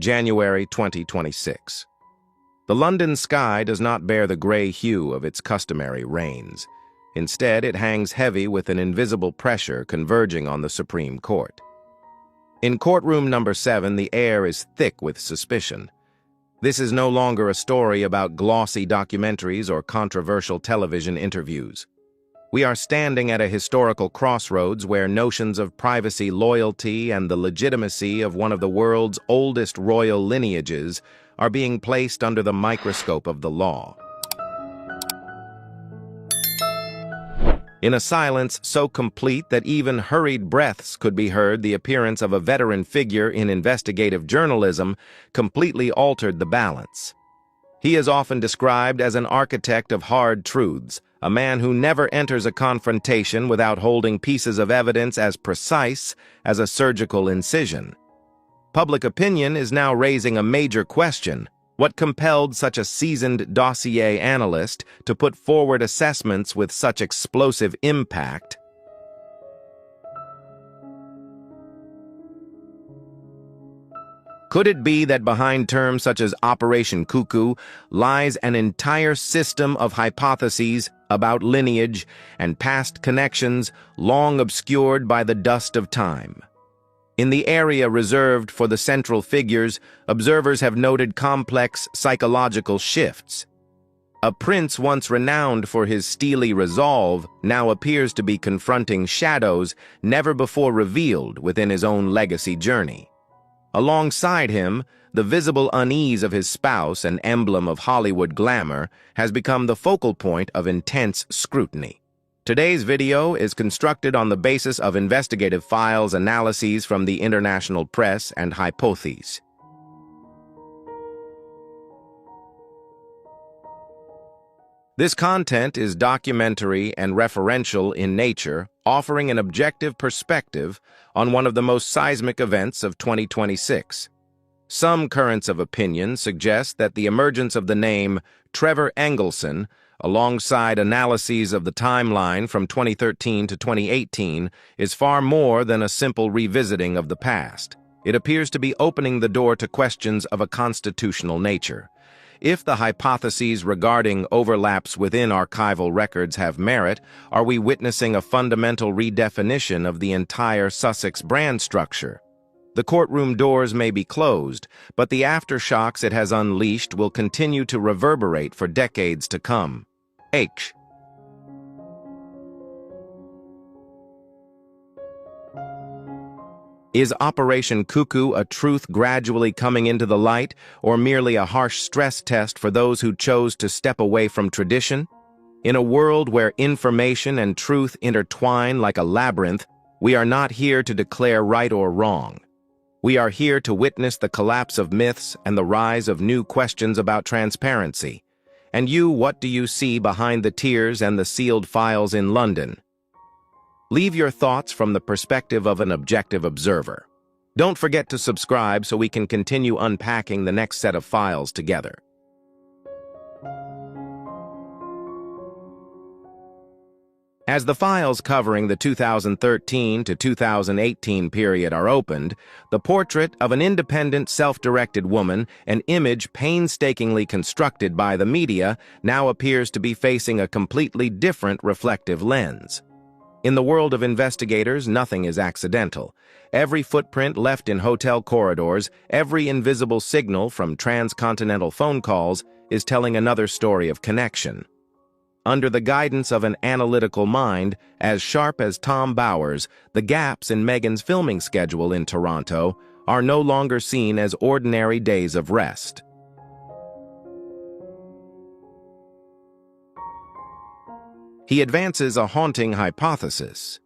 January 2026. The London sky does not bear the gray hue of its customary rains. Instead, it hangs heavy with an invisible pressure converging on the Supreme Court. In courtroom number 7, the air is thick with suspicion. This is no longer a story about glossy documentaries or controversial television interviews. We are standing at a historical crossroads where notions of privacy, loyalty, and the legitimacy of one of the world's oldest royal lineages are being placed under the microscope of the law. In a silence so complete that even hurried breaths could be heard, the appearance of a veteran figure in investigative journalism completely altered the balance. He is often described as an architect of hard truths, a man who never enters a confrontation without holding pieces of evidence as precise as a surgical incision. Public opinion is now raising a major question: what compelled such a seasoned dossier analyst to put forward assessments with such explosive impact? Could it be that behind terms such as Operation Cuckoo lies an entire system of hypotheses about lineage and past connections long obscured by the dust of time? In the area reserved for the central figures, observers have noted complex psychological shifts. A prince once renowned for his steely resolve now appears to be confronting shadows never before revealed within his own legacy journey. Alongside him, the visible unease of his spouse, an emblem of Hollywood glamour, has become the focal point of intense scrutiny. Today's video is constructed on the basis of investigative files, analyses from the international press, and hypotheses. This content is documentary and referential in nature, offering an objective perspective on one of the most seismic events of 2026. Some currents of opinion suggest that the emergence of the name Trevor Engelson, alongside analyses of the timeline from 2013 to 2018, is far more than a simple revisiting of the past. It appears to be opening the door to questions of a constitutional nature. If the hypotheses regarding overlaps within archival records have merit, are we witnessing a fundamental redefinition of the entire Sussex brand structure? The courtroom doors may be closed, but the aftershocks it has unleashed will continue to reverberate for decades to come. H. Is Operation Cuckoo a truth gradually coming into the light, or merely a harsh stress test for those who chose to step away from tradition? In a world where information and truth intertwine like a labyrinth, we are not here to declare right or wrong. We are here to witness the collapse of myths and the rise of new questions about transparency. And you, what do you see behind the tears and the sealed files in London? Leave your thoughts from the perspective of an objective observer. Don't forget to subscribe so we can continue unpacking the next set of files together. As the files covering the 2013 to 2018 period are opened, the portrait of an independent, self-directed woman, an image painstakingly constructed by the media, now appears to be facing a completely different reflective lens. In the world of investigators, nothing is accidental. Every footprint left in hotel corridors, every invisible signal from transcontinental phone calls is telling another story of connection. Under the guidance of an analytical mind as sharp as Tom Bower's, the gaps in Meghan's filming schedule in Toronto are no longer seen as ordinary days of rest. He advances a haunting hypothesis.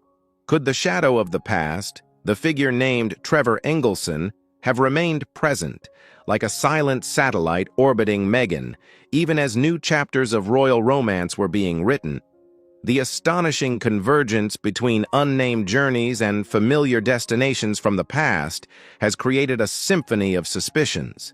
Could the shadow of the past, the figure named Trevor Engelson, have remained present, like a silent satellite orbiting Meghan, even as new chapters of royal romance were being written? The astonishing convergence between unnamed journeys and familiar destinations from the past has created a symphony of suspicions.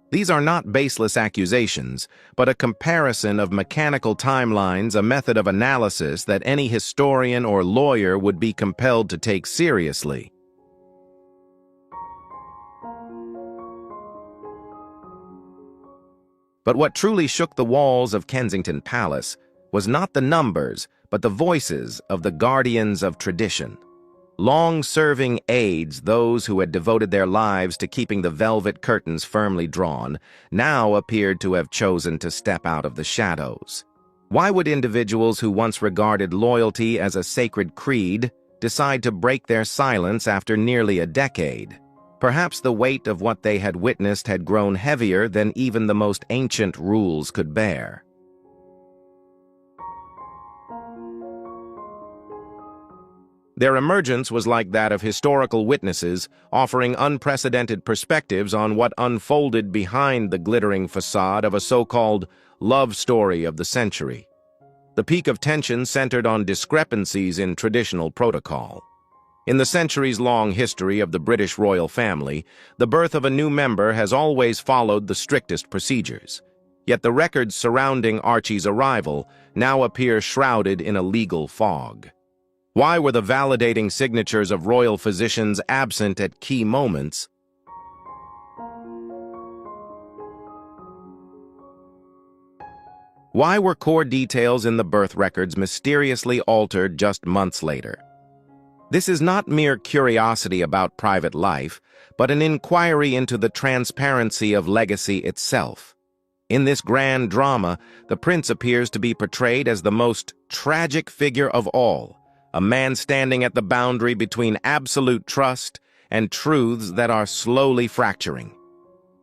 These are not baseless accusations, but a comparison of mechanical timelines, a method of analysis that any historian or lawyer would be compelled to take seriously. But what truly shook the walls of Kensington Palace was not the numbers, but the voices of the guardians of tradition. Long-serving aides, those who had devoted their lives to keeping the velvet curtains firmly drawn, now appeared to have chosen to step out of the shadows. Why would individuals who once regarded loyalty as a sacred creed decide to break their silence after nearly a decade? Perhaps the weight of what they had witnessed had grown heavier than even the most ancient rules could bear. Their emergence was like that of historical witnesses, offering unprecedented perspectives on what unfolded behind the glittering facade of a so-called love story of the century. The peak of tension centered on discrepancies in traditional protocol. In the centuries-long history of the British royal family, the birth of a new member has always followed the strictest procedures. Yet the records surrounding Archie's arrival now appear shrouded in a legal fog. Why were the validating signatures of royal physicians absent at key moments? Why were core details in the birth records mysteriously altered just months later? This is not mere curiosity about private life, but an inquiry into the transparency of legacy itself. In this grand drama, the prince appears to be portrayed as the most tragic figure of all, a man standing at the boundary between absolute trust and truths that are slowly fracturing.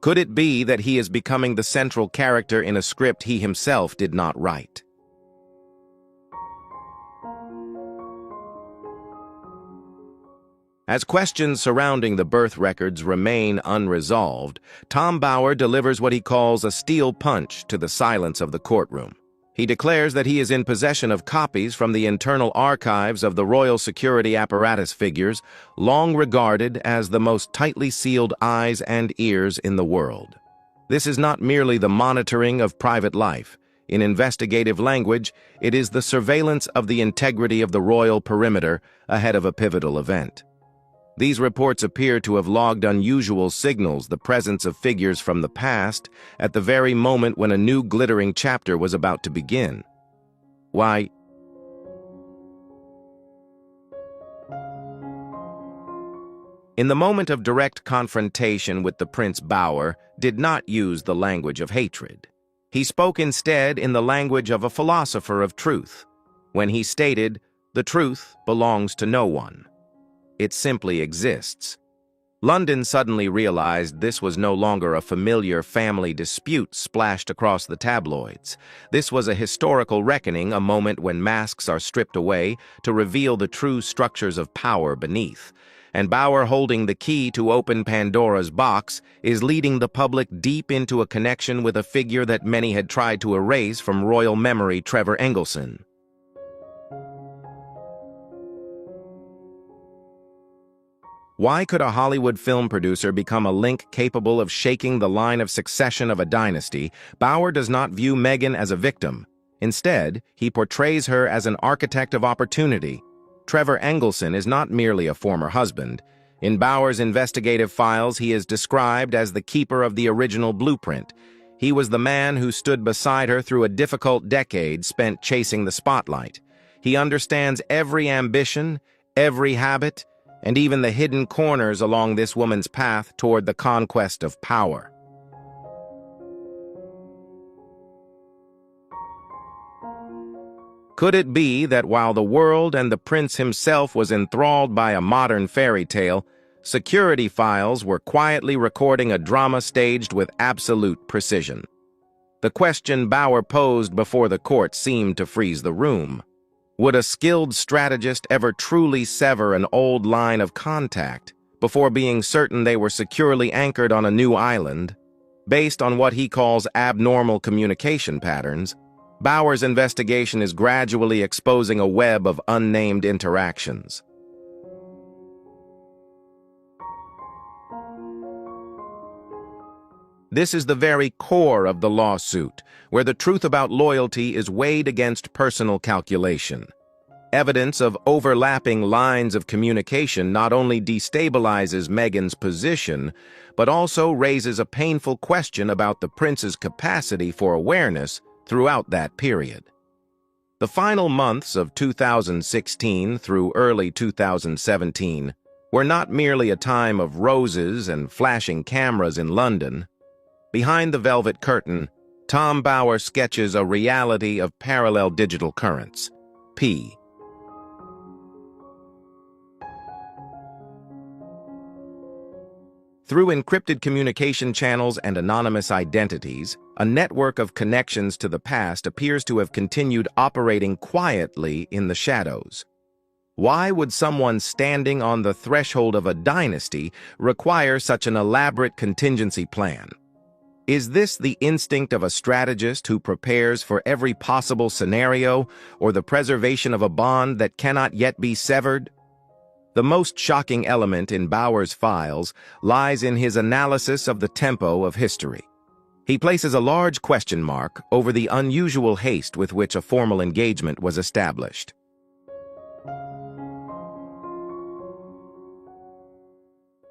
Could it be that he is becoming the central character in a script he himself did not write? As questions surrounding the birth records remain unresolved, Tom Bower delivers what he calls a steel punch to the silence of the courtroom. He declares that he is in possession of copies from the internal archives of the royal security apparatus figures, long regarded as the most tightly sealed eyes and ears in the world. This is not merely the monitoring of private life. In investigative language, it is the surveillance of the integrity of the royal perimeter ahead of a pivotal event. These reports appear to have logged unusual signals, the presence of figures from the past, at the very moment when a new glittering chapter was about to begin. Why? In the moment of direct confrontation with the Prince, Bower did not use the language of hatred. He spoke instead in the language of a philosopher of truth, when he stated, "The truth belongs to no one. It simply exists." London suddenly realized this was no longer a familiar family dispute splashed across the tabloids. This was a historical reckoning, a moment when masks are stripped away to reveal the true structures of power beneath. And Bower, holding the key to open Pandora's box, is leading the public deep into a connection with a figure that many had tried to erase from royal memory, Trevor Engelson. Why could a Hollywood film producer become a link capable of shaking the line of succession of a dynasty? Bower does not view Meghan as a victim. Instead, he portrays her as an architect of opportunity. Trevor Engelson is not merely a former husband. In Bower's investigative files, he is described as the keeper of the original blueprint. He was the man who stood beside her through a difficult decade spent chasing the spotlight. He understands every ambition, every habit, and even the hidden corners along this woman's path toward the conquest of power. Could it be that while the world and the prince himself was enthralled by a modern fairy tale, security files were quietly recording a drama staged with absolute precision? The question Bower posed before the court seemed to freeze the room. Would a skilled strategist ever truly sever an old line of contact before being certain they were securely anchored on a new island? Based on what he calls abnormal communication patterns, Bower's investigation is gradually exposing a web of unnamed interactions. This is the very core of the lawsuit, where the truth about loyalty is weighed against personal calculation. Evidence of overlapping lines of communication not only destabilizes Meghan's position, but also raises a painful question about the prince's capacity for awareness throughout that period. The final months of 2016 through early 2017 were not merely a time of roses and flashing cameras in London. Behind the velvet curtain, Tom Bower sketches a reality of parallel digital currents, P. Through encrypted communication channels and anonymous identities, a network of connections to the past appears to have continued operating quietly in the shadows. Why would someone standing on the threshold of a dynasty require such an elaborate contingency plan? Is this the instinct of a strategist who prepares for every possible scenario, or the preservation of a bond that cannot yet be severed? The most shocking element in Bower's files lies in his analysis of the tempo of history. He places a large question mark over the unusual haste with which a formal engagement was established.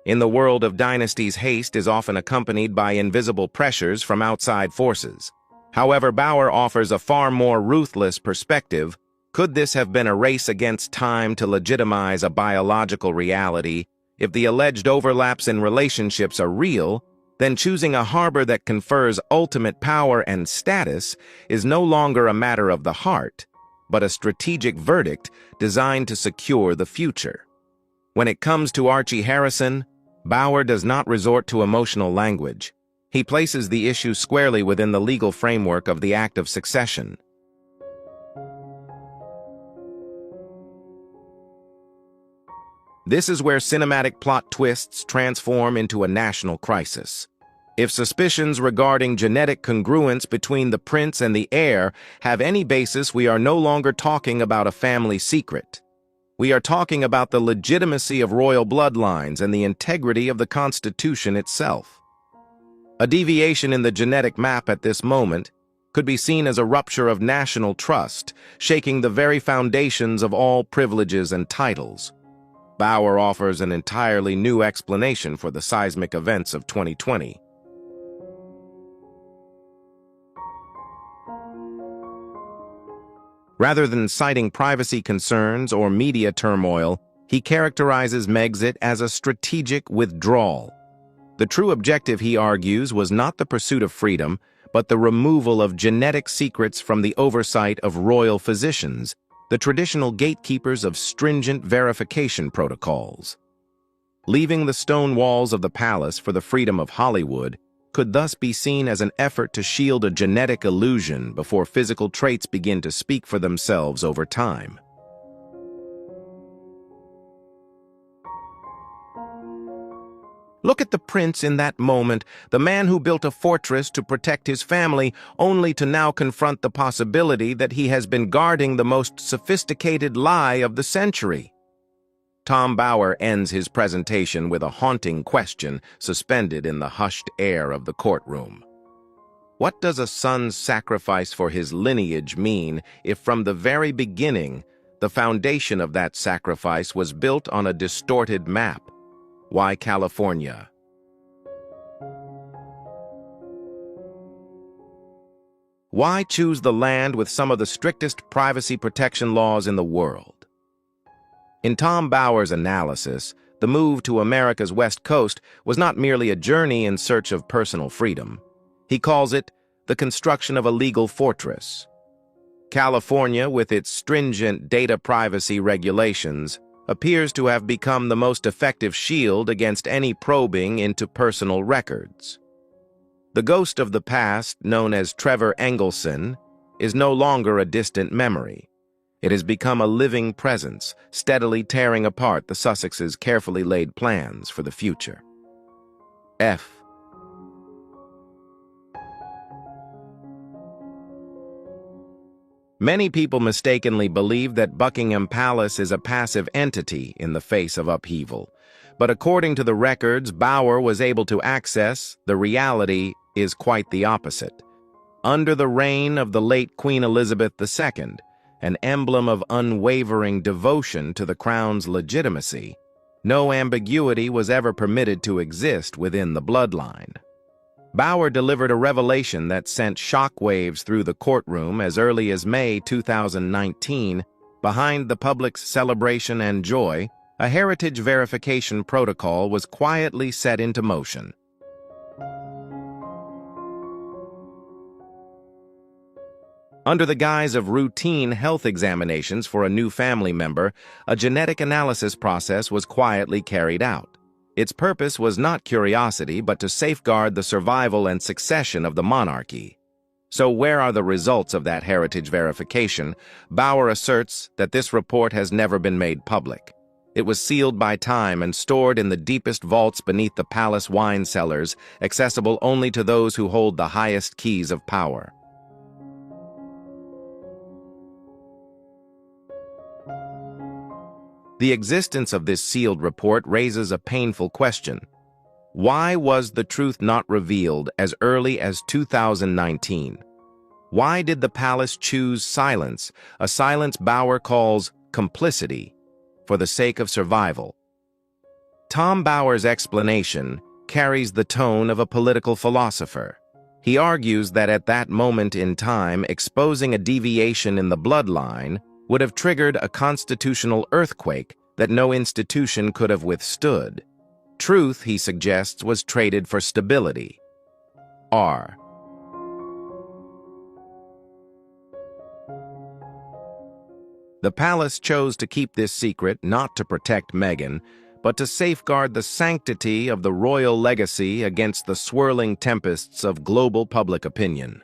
In the world of dynasties, haste is often accompanied by invisible pressures from outside forces. However, Bower offers a far more ruthless perspective. Could this have been a race against time to legitimize a biological reality? If the alleged overlaps in relationships are real, then choosing a harbor that confers ultimate power and status is no longer a matter of the heart, but a strategic verdict designed to secure the future. When it comes to Archie Harrison, Bower does not resort to emotional language. He places the issue squarely within the legal framework of the Act of Succession. This is where cinematic plot twists transform into a national crisis. If suspicions regarding genetic congruence between the prince and the heir have any basis, we are no longer talking about a family secret. We are talking about the legitimacy of royal bloodlines and the integrity of the Constitution itself. A deviation in the genetic map at this moment could be seen as a rupture of national trust, shaking the very foundations of all privileges and titles. Bower offers an entirely new explanation for the seismic events of 2020. Rather than citing privacy concerns or media turmoil, he characterizes Megxit as a strategic withdrawal. The true objective, he argues, was not the pursuit of freedom, but the removal of genetic secrets from the oversight of royal physicians, the traditional gatekeepers of stringent verification protocols. Leaving the stone walls of the palace for the freedom of Hollywood could thus be seen as an effort to shield a genetic illusion before physical traits begin to speak for themselves over time. Look at the prince in that moment, the man who built a fortress to protect his family, only to now confront the possibility that he has been guarding the most sophisticated lie of the century. Tom Bower ends his presentation with a haunting question suspended in the hushed air of the courtroom. What does a son's sacrifice for his lineage mean if from the very beginning the foundation of that sacrifice was built on a distorted map? Why California? Why choose the land with some of the strictest privacy protection laws in the world? In Tom Bower's analysis, the move to America's West Coast was not merely a journey in search of personal freedom. He calls it the construction of a legal fortress. California, with its stringent data privacy regulations, appears to have become the most effective shield against any probing into personal records. The ghost of the past, known as Trevor Engelson, is no longer a distant memory. It has become a living presence, steadily tearing apart the Sussex's carefully laid plans for the future. F. Many people mistakenly believe that Buckingham Palace is a passive entity in the face of upheaval. But according to the records Bower was able to access, the reality is quite the opposite. Under the reign of the late Queen Elizabeth II, an emblem of unwavering devotion to the crown's legitimacy, no ambiguity was ever permitted to exist within the bloodline. Bauer delivered a revelation that sent shockwaves through the courtroom as early as May 2019. Behind the public's celebration and joy, a heritage verification protocol was quietly set into motion. Under the guise of routine health examinations for a new family member, a genetic analysis process was quietly carried out. Its purpose was not curiosity, but to safeguard the survival and succession of the monarchy. So where are the results of that heritage verification? Bauer asserts that this report has never been made public. It was sealed by time and stored in the deepest vaults beneath the palace wine cellars, accessible only to those who hold the highest keys of power. The existence of this sealed report raises a painful question. Why was the truth not revealed as early as 2019? Why did the palace choose silence, a silence Bauer calls complicity, for the sake of survival? Tom Bauer's explanation carries the tone of a political philosopher. He argues that at that moment in time, exposing a deviation in the bloodline would have triggered a constitutional earthquake that no institution could have withstood. Truth, he suggests, was traded for stability. R. The palace chose to keep this secret not to protect Meghan, but to safeguard the sanctity of the royal legacy against the swirling tempests of global public opinion.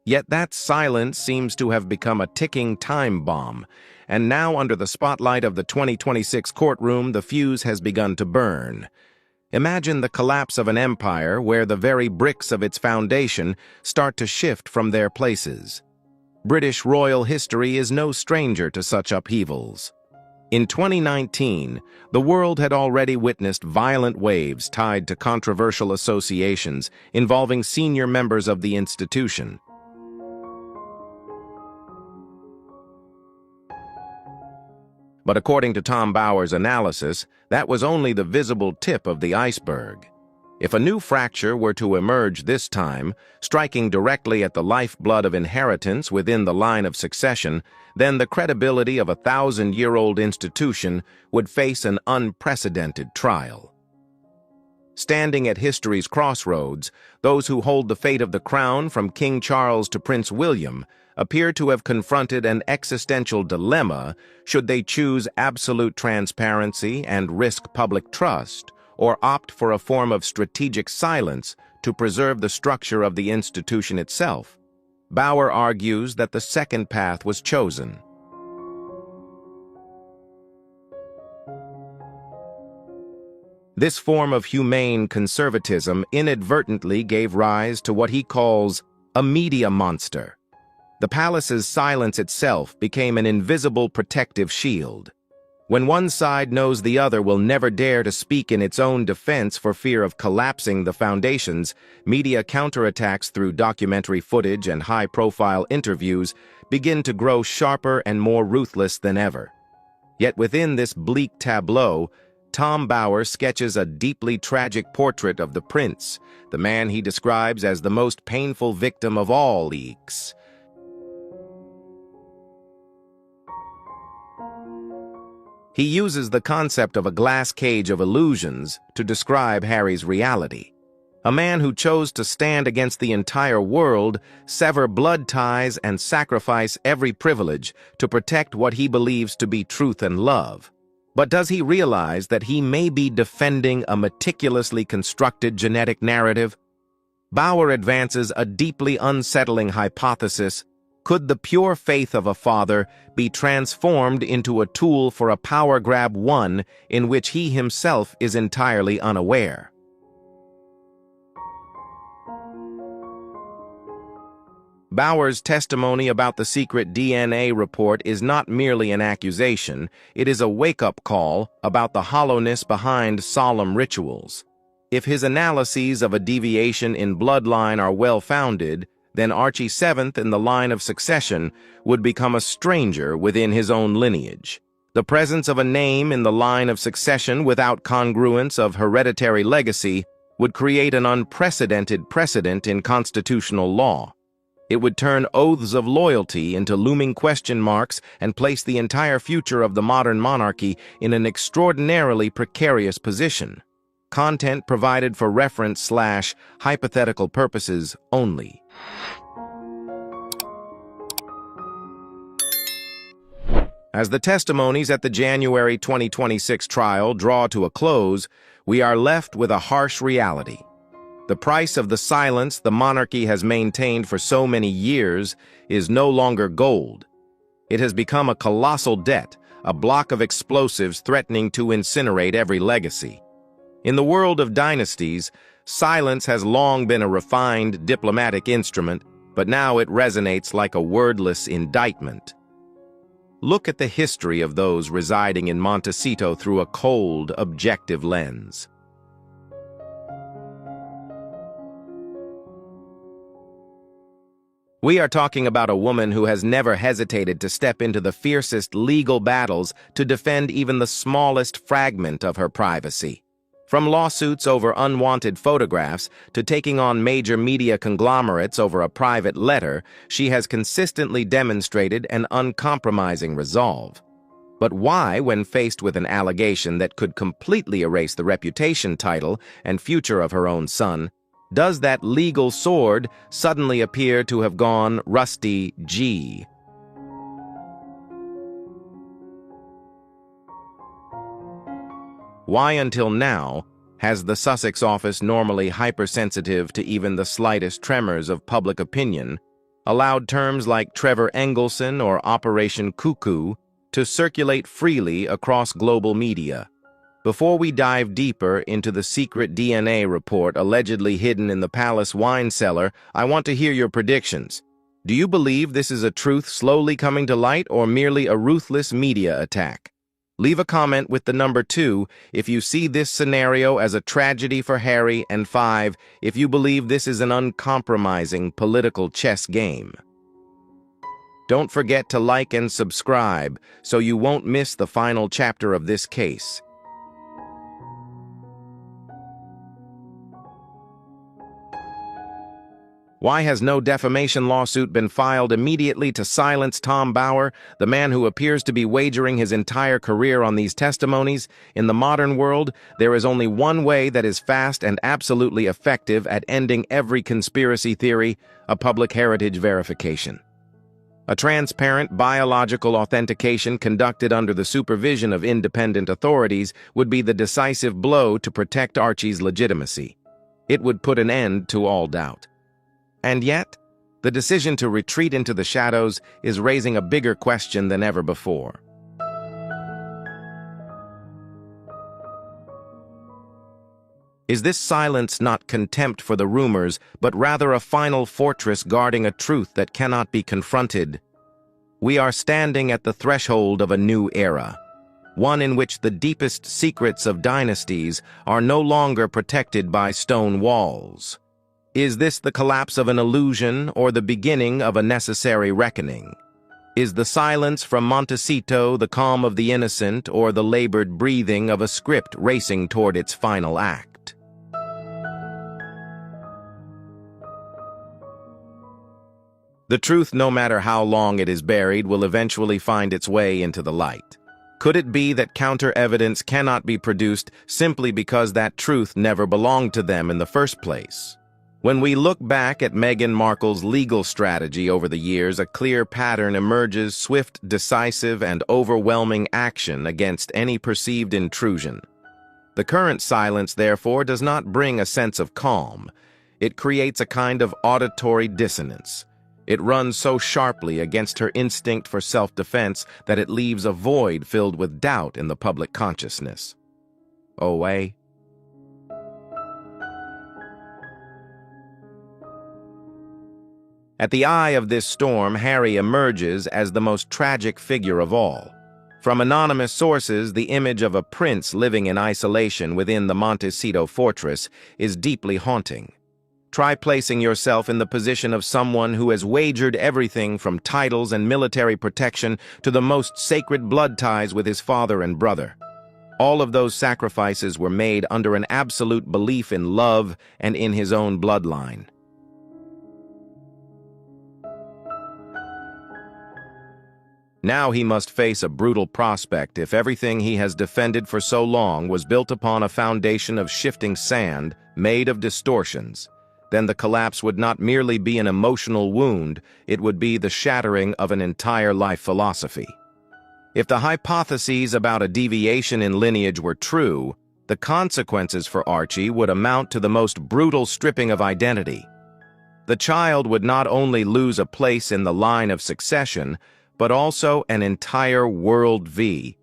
Yet that silence seems to have become a ticking time bomb, and now under the spotlight of the 2026 courtroom, the fuse has begun to burn. Imagine the collapse of an empire where the very bricks of its foundation start to shift from their places. British royal history is no stranger to such upheavals. In 2019, the world had already witnessed violent waves tied to controversial associations involving senior members of the institution. But according to Tom Bauer's analysis, that was only the visible tip of the iceberg. If a new fracture were to emerge this time, striking directly at the lifeblood of inheritance within the line of succession, then the credibility of a 1,000-year-old institution would face an unprecedented trial. Standing at history's crossroads, those who hold the fate of the crown from King Charles to Prince William appear to have confronted an existential dilemma: should they choose absolute transparency and risk public trust, or opt for a form of strategic silence to preserve the structure of the institution itself? Bauer argues that the second path was chosen. This form of humane conservatism inadvertently gave rise to what he calls a media monster. The palace's silence itself became an invisible protective shield. When one side knows the other will never dare to speak in its own defense for fear of collapsing the foundations, media counterattacks through documentary footage and high-profile interviews begin to grow sharper and more ruthless than ever. Yet within this bleak tableau, Tom Bauer sketches a deeply tragic portrait of the prince, the man he describes as the most painful victim of all leaks. He uses the concept of a glass cage of illusions to describe Harry's reality. A man who chose to stand against the entire world, sever blood ties, and sacrifice every privilege to protect what he believes to be truth and love. But does he realize that he may be defending a meticulously constructed genetic narrative? Bauer advances a deeply unsettling hypothesis: could the pure faith of a father be transformed into a tool for a power grab, one in which he himself is entirely unaware? Bauer's testimony about the secret DNA report is not merely an accusation, it is a wake-up call about the hollowness behind solemn rituals. If his analyses of a deviation in bloodline are well-founded, then Archie VII in the line of succession would become a stranger within his own lineage. The presence of a name in the line of succession without congruence of hereditary legacy would create an unprecedented precedent in constitutional law. It would turn oaths of loyalty into looming question marks and place the entire future of the modern monarchy in an extraordinarily precarious position. Content provided for reference/hypothetical purposes only. As the testimonies at the January 2026 trial draw to a close, we are left with a harsh reality. The price of the silence the monarchy has maintained for so many years is no longer gold. It has become a colossal debt, a block of explosives threatening to incinerate every legacy. In the world of dynasties, silence has long been a refined diplomatic instrument, but now it resonates like a wordless indictment. Look at the history of those residing in Montecito through a cold, objective lens. We are talking about a woman who has never hesitated to step into the fiercest legal battles to defend even the smallest fragment of her privacy. From lawsuits over unwanted photographs to taking on major media conglomerates over a private letter, she has consistently demonstrated an uncompromising resolve. But why, when faced with an allegation that could completely erase the reputation, title, and future of her own son, does that legal sword suddenly appear to have gone rusty G? Why until now has the Sussex office, normally hypersensitive to even the slightest tremors of public opinion, allowed terms like Trevor Engelson or Operation Cuckoo to circulate freely across global media? Before we dive deeper into the secret DNA report allegedly hidden in the palace wine cellar, I want to hear your predictions. Do you believe this is a truth slowly coming to light or merely a ruthless media attack? Leave a comment with the number 2 if you see this scenario as a tragedy for Harry, and 5 if you believe this is an uncompromising political chess game. Don't forget to like and subscribe so you won't miss the final chapter of this case. Why has no defamation lawsuit been filed immediately to silence Tom Bower, the man who appears to be wagering his entire career on these testimonies? In the modern world, there is only one way that is fast and absolutely effective at ending every conspiracy theory: a public heritage verification. A transparent biological authentication conducted under the supervision of independent authorities would be the decisive blow to protect Archie's legitimacy. It would put an end to all doubt. And yet, the decision to retreat into the shadows is raising a bigger question than ever before. Is this silence not contempt for the rumors, but rather a final fortress guarding a truth that cannot be confronted? We are standing at the threshold of a new era, one in which the deepest secrets of dynasties are no longer protected by stone walls. Is this the collapse of an illusion or the beginning of a necessary reckoning? Is the silence from Montecito the calm of the innocent or the labored breathing of a script racing toward its final act? The truth, no matter how long it is buried, will eventually find its way into the light. Could it be that counter-evidence cannot be produced simply because that truth never belonged to them in the first place? When we look back at Meghan Markle's legal strategy over the years, a clear pattern emerges: swift, decisive, and overwhelming action against any perceived intrusion. The current silence, therefore, does not bring a sense of calm. It creates a kind of auditory dissonance. It runs so sharply against her instinct for self-defense that it leaves a void filled with doubt in the public consciousness. OA. At the eye of this storm, Harry emerges as the most tragic figure of all. From anonymous sources, the image of a prince living in isolation within the Montecito fortress is deeply haunting. Try placing yourself in the position of someone who has wagered everything from titles and military protection to the most sacred blood ties with his father and brother. All of those sacrifices were made under an absolute belief in love and in his own bloodline. Now he must face a brutal prospect if everything he has defended for so long was built upon a foundation of shifting sand made of distortions. Then the collapse would not merely be an emotional wound, it would be the shattering of an entire life philosophy. If the hypotheses about a deviation in lineage were true, the consequences for Archie would amount to the most brutal stripping of identity. The child would not only lose a place in the line of succession, but also an entire worldview.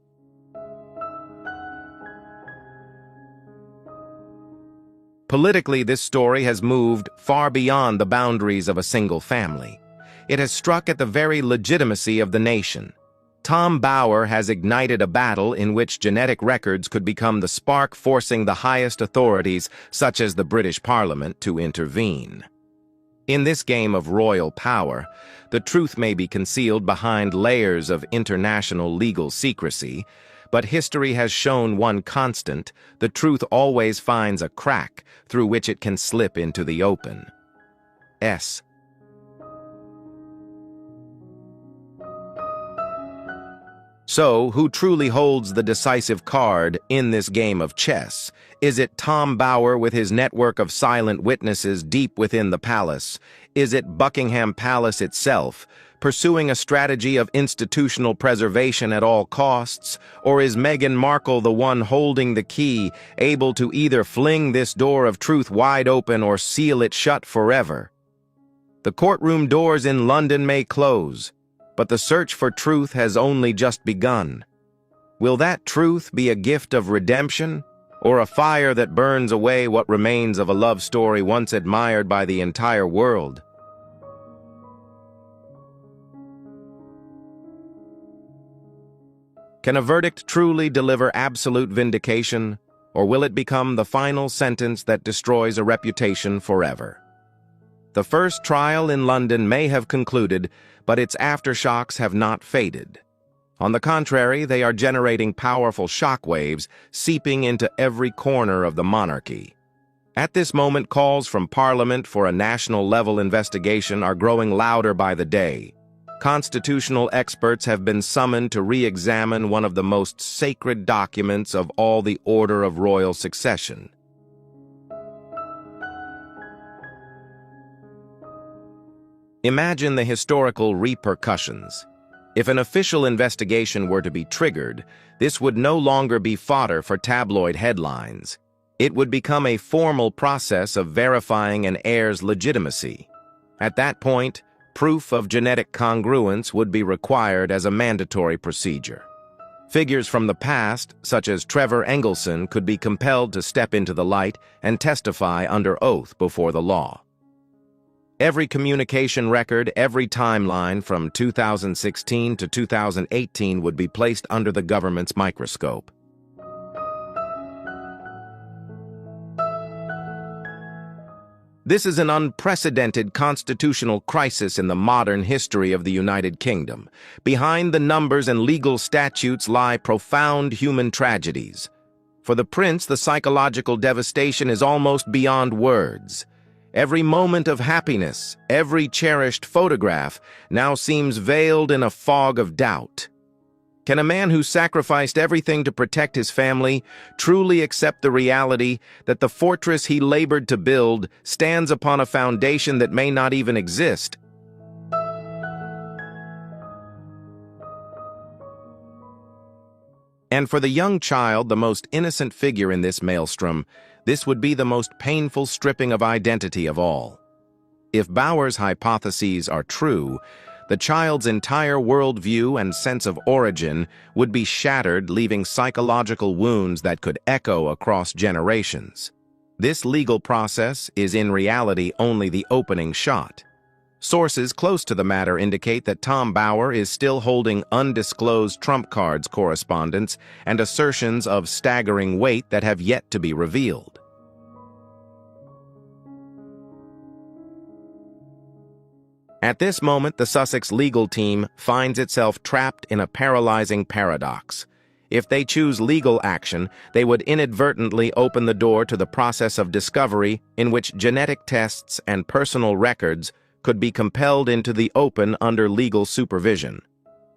Politically, this story has moved far beyond the boundaries of a single family. It has struck at the very legitimacy of the nation. Tom Bower has ignited a battle in which genetic records could become the spark forcing the highest authorities, such as the British Parliament, to intervene. In this game of royal power, the truth may be concealed behind layers of international legal secrecy, but history has shown one constant: the truth always finds a crack through which it can slip into the open. So, who truly holds the decisive card in this game of chess? Is it Tom Bower with his network of silent witnesses deep within the palace? Is it Buckingham Palace itself, pursuing a strategy of institutional preservation at all costs? Or is Meghan Markle the one holding the key, able to either fling this door of truth wide open or seal it shut forever? The courtroom doors in London may close, but the search for truth has only just begun. Will that truth be a gift of redemption, or a fire that burns away what remains of a love story once admired by the entire world? Can a verdict truly deliver absolute vindication, or will it become the final sentence that destroys a reputation forever? The first trial in London may have concluded, but its aftershocks have not faded. On the contrary, they are generating powerful shockwaves, seeping into every corner of the monarchy. At this moment, calls from Parliament for a national-level investigation are growing louder by the day. Constitutional experts have been summoned to re-examine one of the most sacred documents of all, the order of royal succession. Imagine the historical repercussions. If an official investigation were to be triggered, this would no longer be fodder for tabloid headlines. It would become a formal process of verifying an heir's legitimacy. At that point, proof of genetic congruence would be required as a mandatory procedure. Figures from the past, such as Trevor Engelson, could be compelled to step into the light and testify under oath before the law. Every communication record, every timeline from 2016 to 2018 would be placed under the government's microscope. This is an unprecedented constitutional crisis in the modern history of the United Kingdom. Behind the numbers and legal statutes lie profound human tragedies. For the prince, the psychological devastation is almost beyond words. Every moment of happiness, every cherished photograph, now seems veiled in a fog of doubt. Can a man who sacrificed everything to protect his family truly accept the reality that the fortress he labored to build stands upon a foundation that may not even exist? And for the young child, the most innocent figure in this maelstrom, this would be the most painful stripping of identity of all. If Bower's hypotheses are true, the child's entire worldview and sense of origin would be shattered, leaving psychological wounds that could echo across generations. This legal process is in reality only the opening shot. Sources close to the matter indicate that Tom Bower is still holding undisclosed trump cards correspondence and assertions of staggering weight that have yet to be revealed. At this moment, the Sussex legal team finds itself trapped in a paralyzing paradox. If they choose legal action, they would inadvertently open the door to the process of discovery in which genetic tests and personal records could be compelled into the open under legal supervision.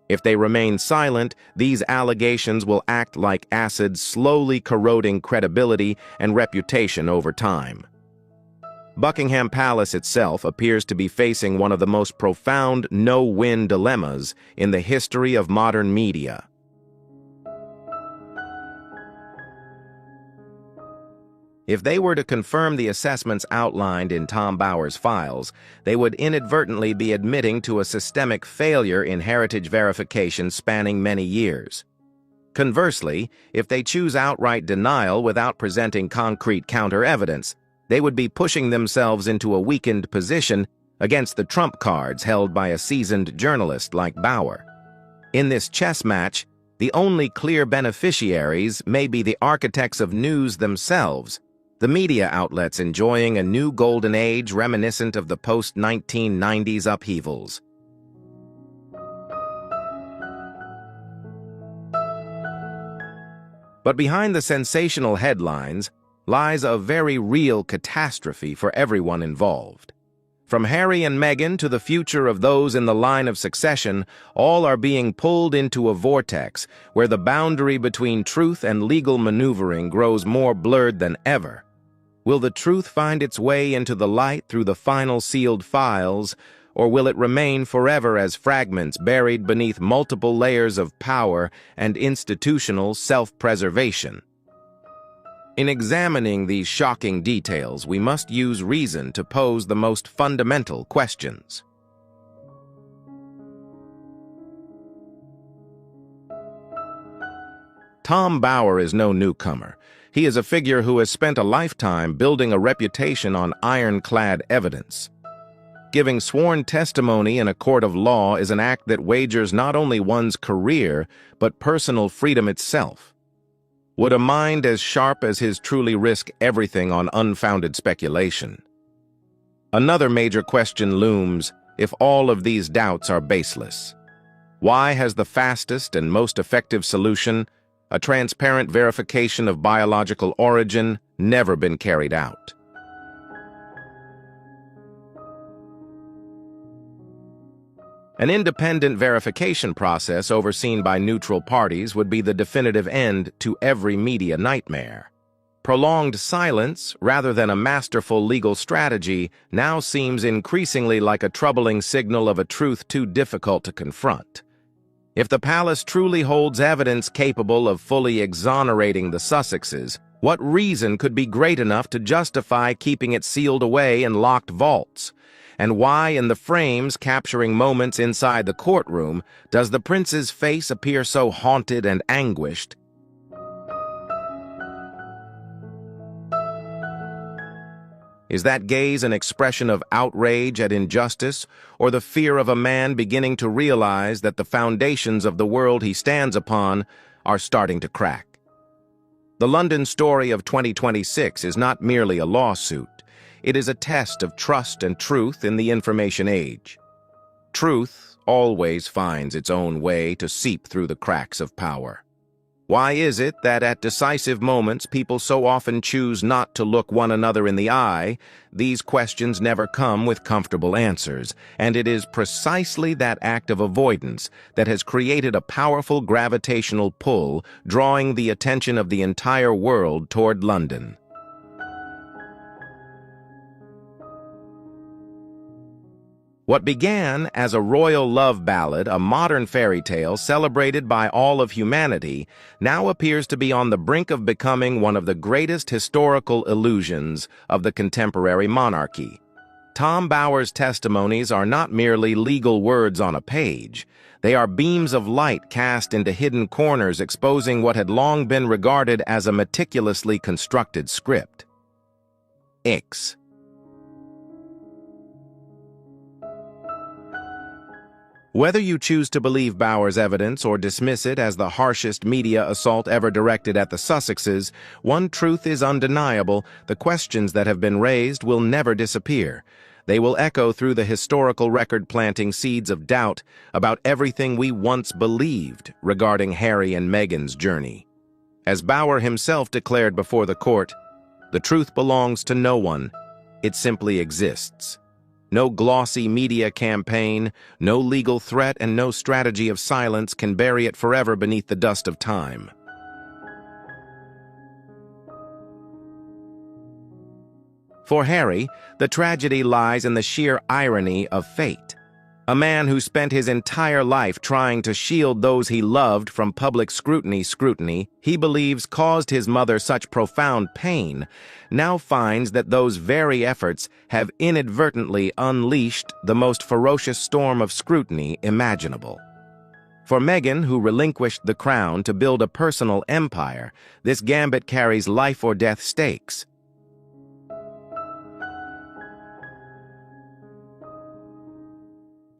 If they remain silent, these allegations will act like acid, slowly corroding credibility and reputation over time. Buckingham Palace itself appears to be facing one of the most profound no-win dilemmas in the history of modern media. If they were to confirm the assessments outlined in Tom Bower's files, they would inadvertently be admitting to a systemic failure in heritage verification spanning many years. Conversely, if they choose outright denial without presenting concrete counter-evidence, they would be pushing themselves into a weakened position against the trump cards held by a seasoned journalist like Bower. In this chess match, the only clear beneficiaries may be the architects of news themselves, the media outlets enjoying a new golden age reminiscent of the post-1990s upheavals. But behind the sensational headlines lies a very real catastrophe for everyone involved. From Harry and Meghan to the future of those in the line of succession, all are being pulled into a vortex where the boundary between truth and legal maneuvering grows more blurred than ever. Will the truth find its way into the light through the final sealed files, or will it remain forever as fragments buried beneath multiple layers of power and institutional self-preservation? In examining these shocking details, we must use reason to pose the most fundamental questions. Tom Bower is no newcomer. He is a figure who has spent a lifetime building a reputation on ironclad evidence. Giving sworn testimony in a court of law is an act that wagers not only one's career, but personal freedom itself. Would a mind as sharp as his truly risk everything on unfounded speculation? Another major question looms if all of these doubts are baseless. Why has the fastest and most effective solution, a transparent verification of biological origin, never been carried out? An independent verification process overseen by neutral parties would be the definitive end to every media nightmare. Prolonged silence, rather than a masterful legal strategy, now seems increasingly like a troubling signal of a truth too difficult to confront. If the palace truly holds evidence capable of fully exonerating the Sussexes, what reason could be great enough to justify keeping it sealed away in locked vaults? And why, in the frames capturing moments inside the courtroom, does the prince's face appear so haunted and anguished? Is that gaze an expression of outrage at injustice, or the fear of a man beginning to realize that the foundations of the world he stands upon are starting to crack? The London story of 2026 is not merely a lawsuit. It is a test of trust and truth in the information age. Truth always finds its own way to seep through the cracks of power. Why is it that at decisive moments people so often choose not to look one another in the eye? These questions never come with comfortable answers, and it is precisely that act of avoidance that has created a powerful gravitational pull, drawing the attention of the entire world toward London. What began as a royal love ballad, a modern fairy tale celebrated by all of humanity, now appears to be on the brink of becoming one of the greatest historical illusions of the contemporary monarchy. Tom Bower's testimonies are not merely legal words on a page. They are beams of light cast into hidden corners, exposing what had long been regarded as a meticulously constructed script. Ix. Whether you choose to believe Bower's evidence or dismiss it as the harshest media assault ever directed at the Sussexes, one truth is undeniable: the questions that have been raised will never disappear. They will echo through the historical record, planting seeds of doubt about everything we once believed regarding Harry and Meghan's journey. As Bauer himself declared before the court, "The truth belongs to no one. It simply exists." No glossy media campaign, no legal threat, and no strategy of silence can bury it forever beneath the dust of time. For Harry, the tragedy lies in the sheer irony of fate. A man who spent his entire life trying to shield those he loved from public scrutiny he believes caused his mother such profound pain, now finds that those very efforts have inadvertently unleashed the most ferocious storm of scrutiny imaginable. For Meghan, who relinquished the crown to build a personal empire, this gambit carries life-or-death stakes.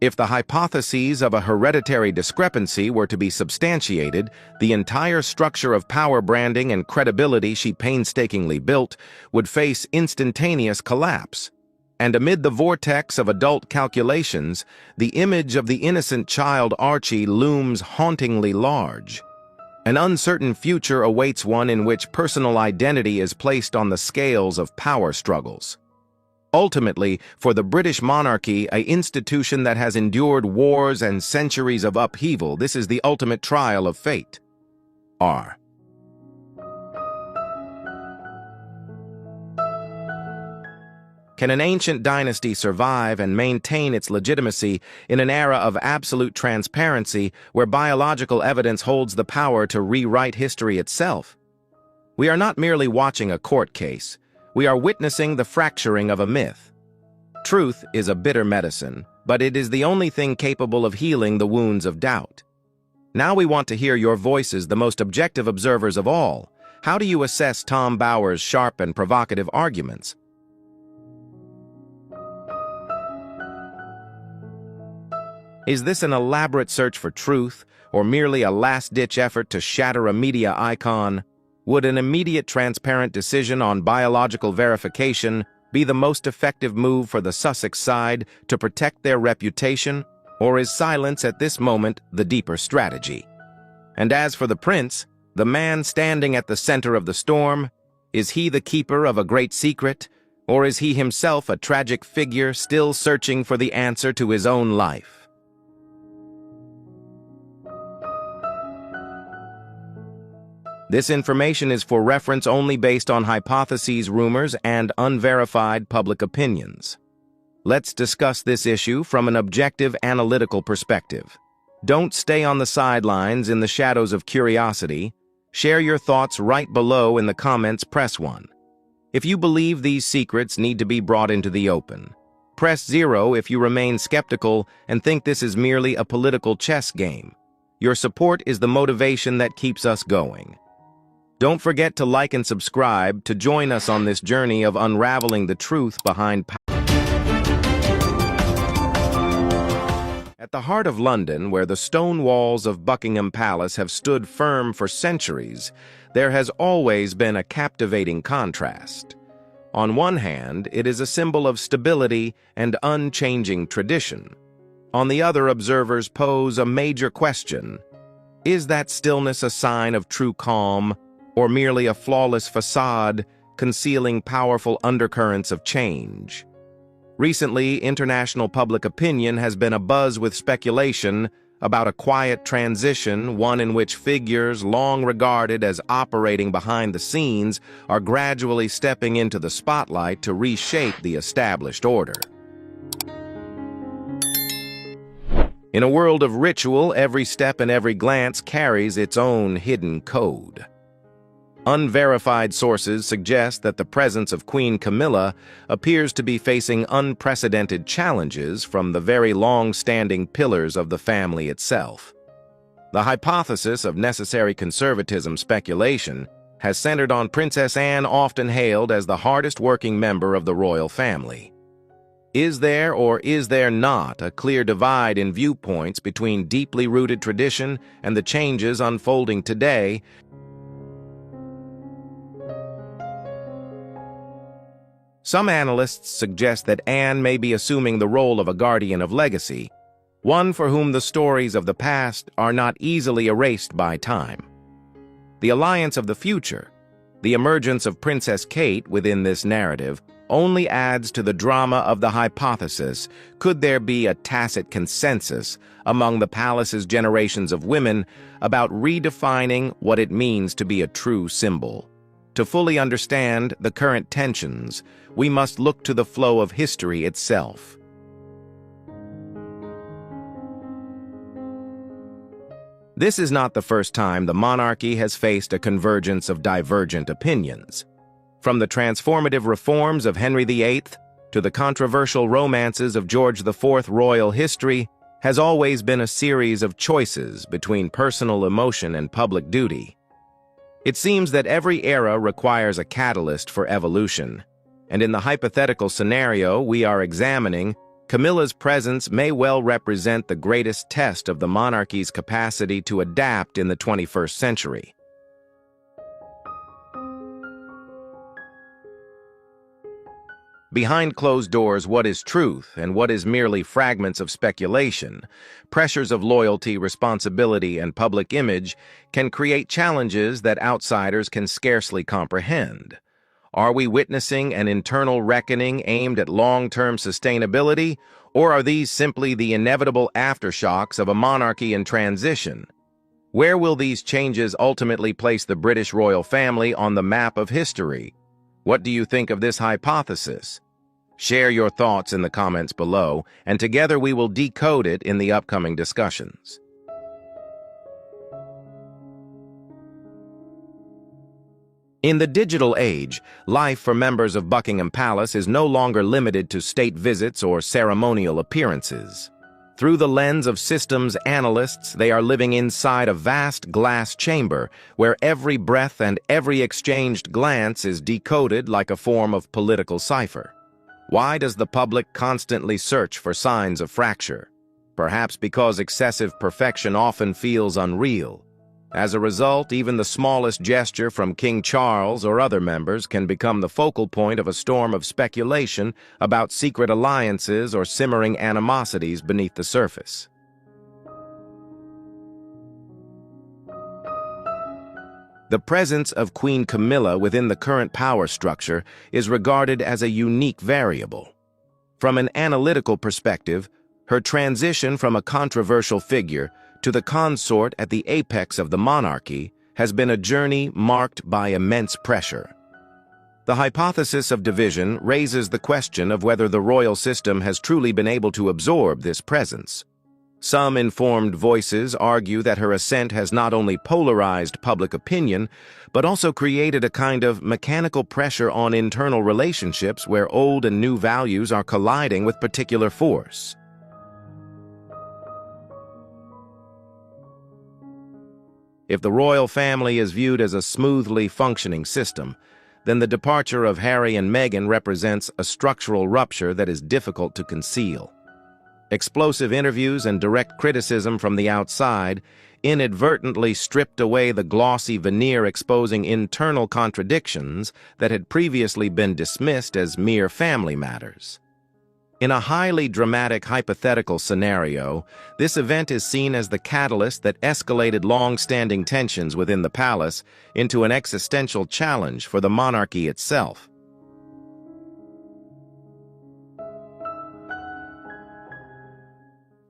If the hypotheses of a hereditary discrepancy were to be substantiated, the entire structure of power branding and credibility she painstakingly built would face instantaneous collapse. And amid the vortex of adult calculations, the image of the innocent child Archie looms hauntingly large. An uncertain future awaits one in which personal identity is placed on the scales of power struggles. Ultimately, for the British monarchy, an institution that has endured wars and centuries of upheaval, this is the ultimate trial of fate. Can an ancient dynasty survive and maintain its legitimacy in an era of absolute transparency where biological evidence holds the power to rewrite history itself? We are not merely watching a court case. We are witnessing the fracturing of a myth. Truth is a bitter medicine, but it is the only thing capable of healing the wounds of doubt. Now we want to hear your voices, the most objective observers of all. How do you assess Tom Bauer's sharp and provocative arguments? Is this an elaborate search for truth, or merely a last-ditch effort to shatter a media icon? Would an immediate, transparent decision on biological verification be the most effective move for the Sussex side to protect their reputation, or is silence at this moment the deeper strategy? And as for the prince, the man standing at the center of the storm, is he the keeper of a great secret, or is he himself a tragic figure still searching for the answer to his own life? This information is for reference only, based on hypotheses, rumors, and unverified public opinions. Let's discuss this issue from an objective, analytical perspective. Don't stay on the sidelines in the shadows of curiosity. Share your thoughts right below in the comments. Press 1 if you believe these secrets need to be brought into the open. Press 0 if you remain skeptical and think this is merely a political chess game. Your support is the motivation that keeps us going. Don't forget to like and subscribe to join us on this journey of unraveling the truth behind power. At the heart of London, where the stone walls of Buckingham Palace have stood firm for centuries, there has always been a captivating contrast. On one hand, it is a symbol of stability and unchanging tradition. On the other, observers pose a major question. Is that stillness a sign of true calm, or merely a flawless facade concealing powerful undercurrents of change? Recently, international public opinion has been abuzz with speculation about a quiet transition, one in which figures long regarded as operating behind the scenes are gradually stepping into the spotlight to reshape the established order. In a world of ritual, every step and every glance carries its own hidden code. Unverified sources suggest that the presence of Queen Camilla appears to be facing unprecedented challenges from the very long-standing pillars of the family itself. The hypothesis of necessary conservatism speculation has centered on Princess Anne, often hailed as the hardest-working member of the royal family. Is there or is there not a clear divide in viewpoints between deeply rooted tradition and the changes unfolding today? Some analysts suggest that Anne may be assuming the role of a guardian of legacy, one for whom the stories of the past are not easily erased by time. The alliance of the future, the emergence of Princess Kate within this narrative, only adds to the drama of the hypothesis: could there be a tacit consensus among the palace's generations of women about redefining what it means to be a true symbol? To fully understand the current tensions, we must look to the flow of history itself. This is not the first time the monarchy has faced a convergence of divergent opinions. From the transformative reforms of Henry VIII to the controversial romances of George IV, royal history has always been a series of choices between personal emotion and public duty. It seems that every era requires a catalyst for evolution, and in the hypothetical scenario we are examining, Camilla's presence may well represent the greatest test of the monarchy's capacity to adapt in the 21st century. Behind closed doors, what is truth and what is merely fragments of speculation, pressures of loyalty, responsibility, and public image can create challenges that outsiders can scarcely comprehend. Are we witnessing an internal reckoning aimed at long-term sustainability, or are these simply the inevitable aftershocks of a monarchy in transition? Where will these changes ultimately place the British royal family on the map of history? What do you think of this hypothesis? Share your thoughts in the comments below, and together we will decode it in the upcoming discussions. In the digital age, life for members of Buckingham Palace is no longer limited to state visits or ceremonial appearances. Through the lens of systems analysts, they are living inside a vast glass chamber where every breath and every exchanged glance is decoded like a form of political cipher. Why does the public constantly search for signs of fracture? Perhaps because excessive perfection often feels unreal. As a result, even the smallest gesture from King Charles or other members can become the focal point of a storm of speculation about secret alliances or simmering animosities beneath the surface. The presence of Queen Camilla within the current power structure is regarded as a unique variable. From an analytical perspective, her transition from a controversial figure to the consort at the apex of the monarchy has been a journey marked by immense pressure. The hypothesis of division raises the question of whether the royal system has truly been able to absorb this presence. Some informed voices argue that her ascent has not only polarized public opinion, but also created a kind of mechanical pressure on internal relationships where old and new values are colliding with particular force. If the royal family is viewed as a smoothly functioning system, then the departure of Harry and Meghan represents a structural rupture that is difficult to conceal. Explosive interviews and direct criticism from the outside inadvertently stripped away the glossy veneer exposing internal contradictions that had previously been dismissed as mere family matters. In a highly dramatic hypothetical scenario, this event is seen as the catalyst that escalated long-standing tensions within the palace into an existential challenge for the monarchy itself.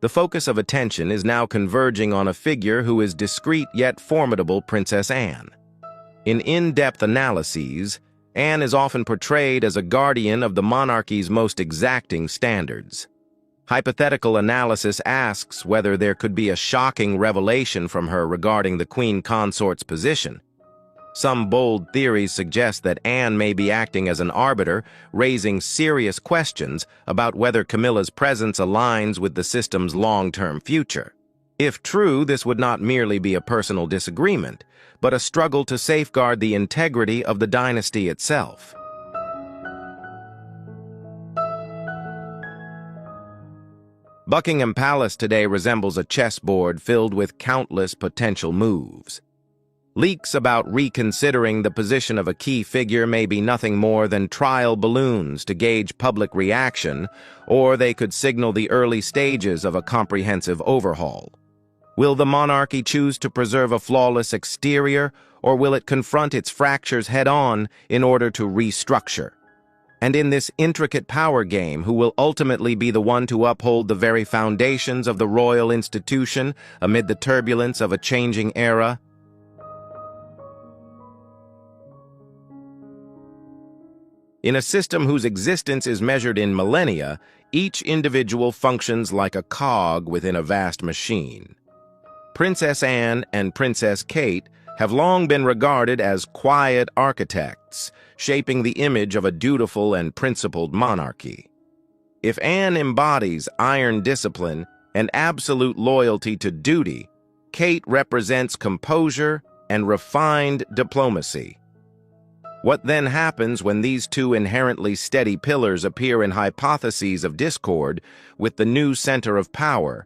The focus of attention is now converging on a figure who is discreet yet formidable, Princess Anne. In in-depth analyses, Anne is often portrayed as a guardian of the monarchy's most exacting standards. Hypothetical analysis asks whether there could be a shocking revelation from her regarding the queen consort's position. Some bold theories suggest that Anne may be acting as an arbiter, raising serious questions about whether Camilla's presence aligns with the system's long-term future. If true, this would not merely be a personal disagreement, but a struggle to safeguard the integrity of the dynasty itself. Buckingham Palace today resembles a chessboard filled with countless potential moves. Leaks about reconsidering the position of a key figure may be nothing more than trial balloons to gauge public reaction, or they could signal the early stages of a comprehensive overhaul. Will the monarchy choose to preserve a flawless exterior, or will it confront its fractures head-on in order to restructure? And in this intricate power game, who will ultimately be the one to uphold the very foundations of the royal institution amid the turbulence of a changing era? In a system whose existence is measured in millennia, each individual functions like a cog within a vast machine. Princess Anne and Princess Kate have long been regarded as quiet architects, shaping the image of a dutiful and principled monarchy. If Anne embodies iron discipline and absolute loyalty to duty, Kate represents composure and refined diplomacy. What then happens when these two inherently steady pillars appear in hypotheses of discord with the new center of power,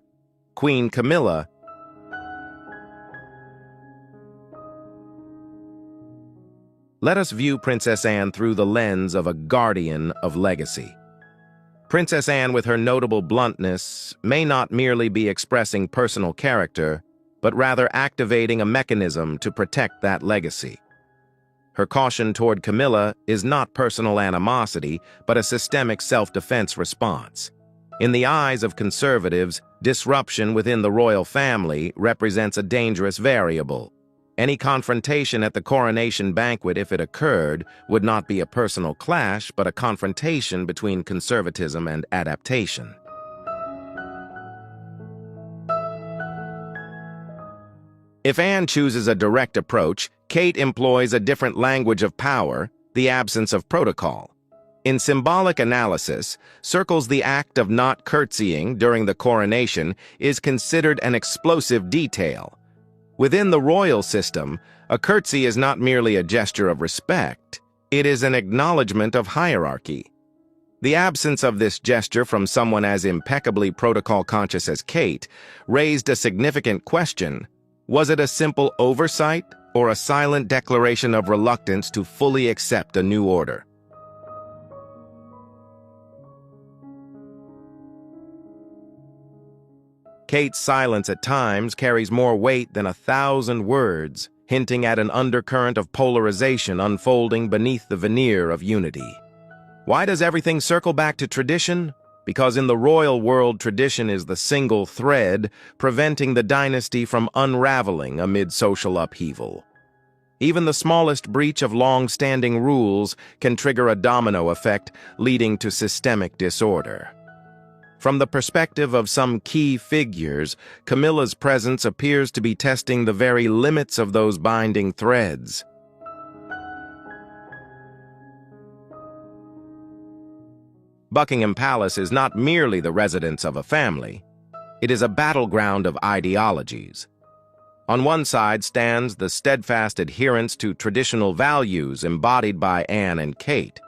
Queen Camilla? Let us view Princess Anne through the lens of a guardian of legacy. Princess Anne, with her notable bluntness, may not merely be expressing personal character, but rather activating a mechanism to protect that legacy. Her caution toward Camilla is not personal animosity, but a systemic self-defense response. In the eyes of conservatives, disruption within the royal family represents a dangerous variable. Any confrontation at the coronation banquet, if it occurred, would not be a personal clash, but a confrontation between conservatism and adaptation. If Anne chooses a direct approach, Kate employs a different language of power, the absence of protocol. In symbolic analysis, circles the act of not curtsying during the coronation is considered an explosive detail. Within the royal system, a curtsy is not merely a gesture of respect, it is an acknowledgement of hierarchy. The absence of this gesture from someone as impeccably protocol-conscious as Kate raised a significant question. Was it a simple oversight or a silent declaration of reluctance to fully accept a new order? Kate's silence at times carries more weight than 1,000 words, hinting at an undercurrent of polarization unfolding beneath the veneer of unity. Why does everything circle back to tradition? Because in the royal world, tradition is the single thread preventing the dynasty from unraveling amid social upheaval. Even the smallest breach of long-standing rules can trigger a domino effect, leading to systemic disorder. From the perspective of some key figures, Camilla's presence appears to be testing the very limits of those binding threads. Buckingham Palace is not merely the residence of a family. It is a battleground of ideologies. On one side stands the steadfast adherence to traditional values embodied by Anne and Kate.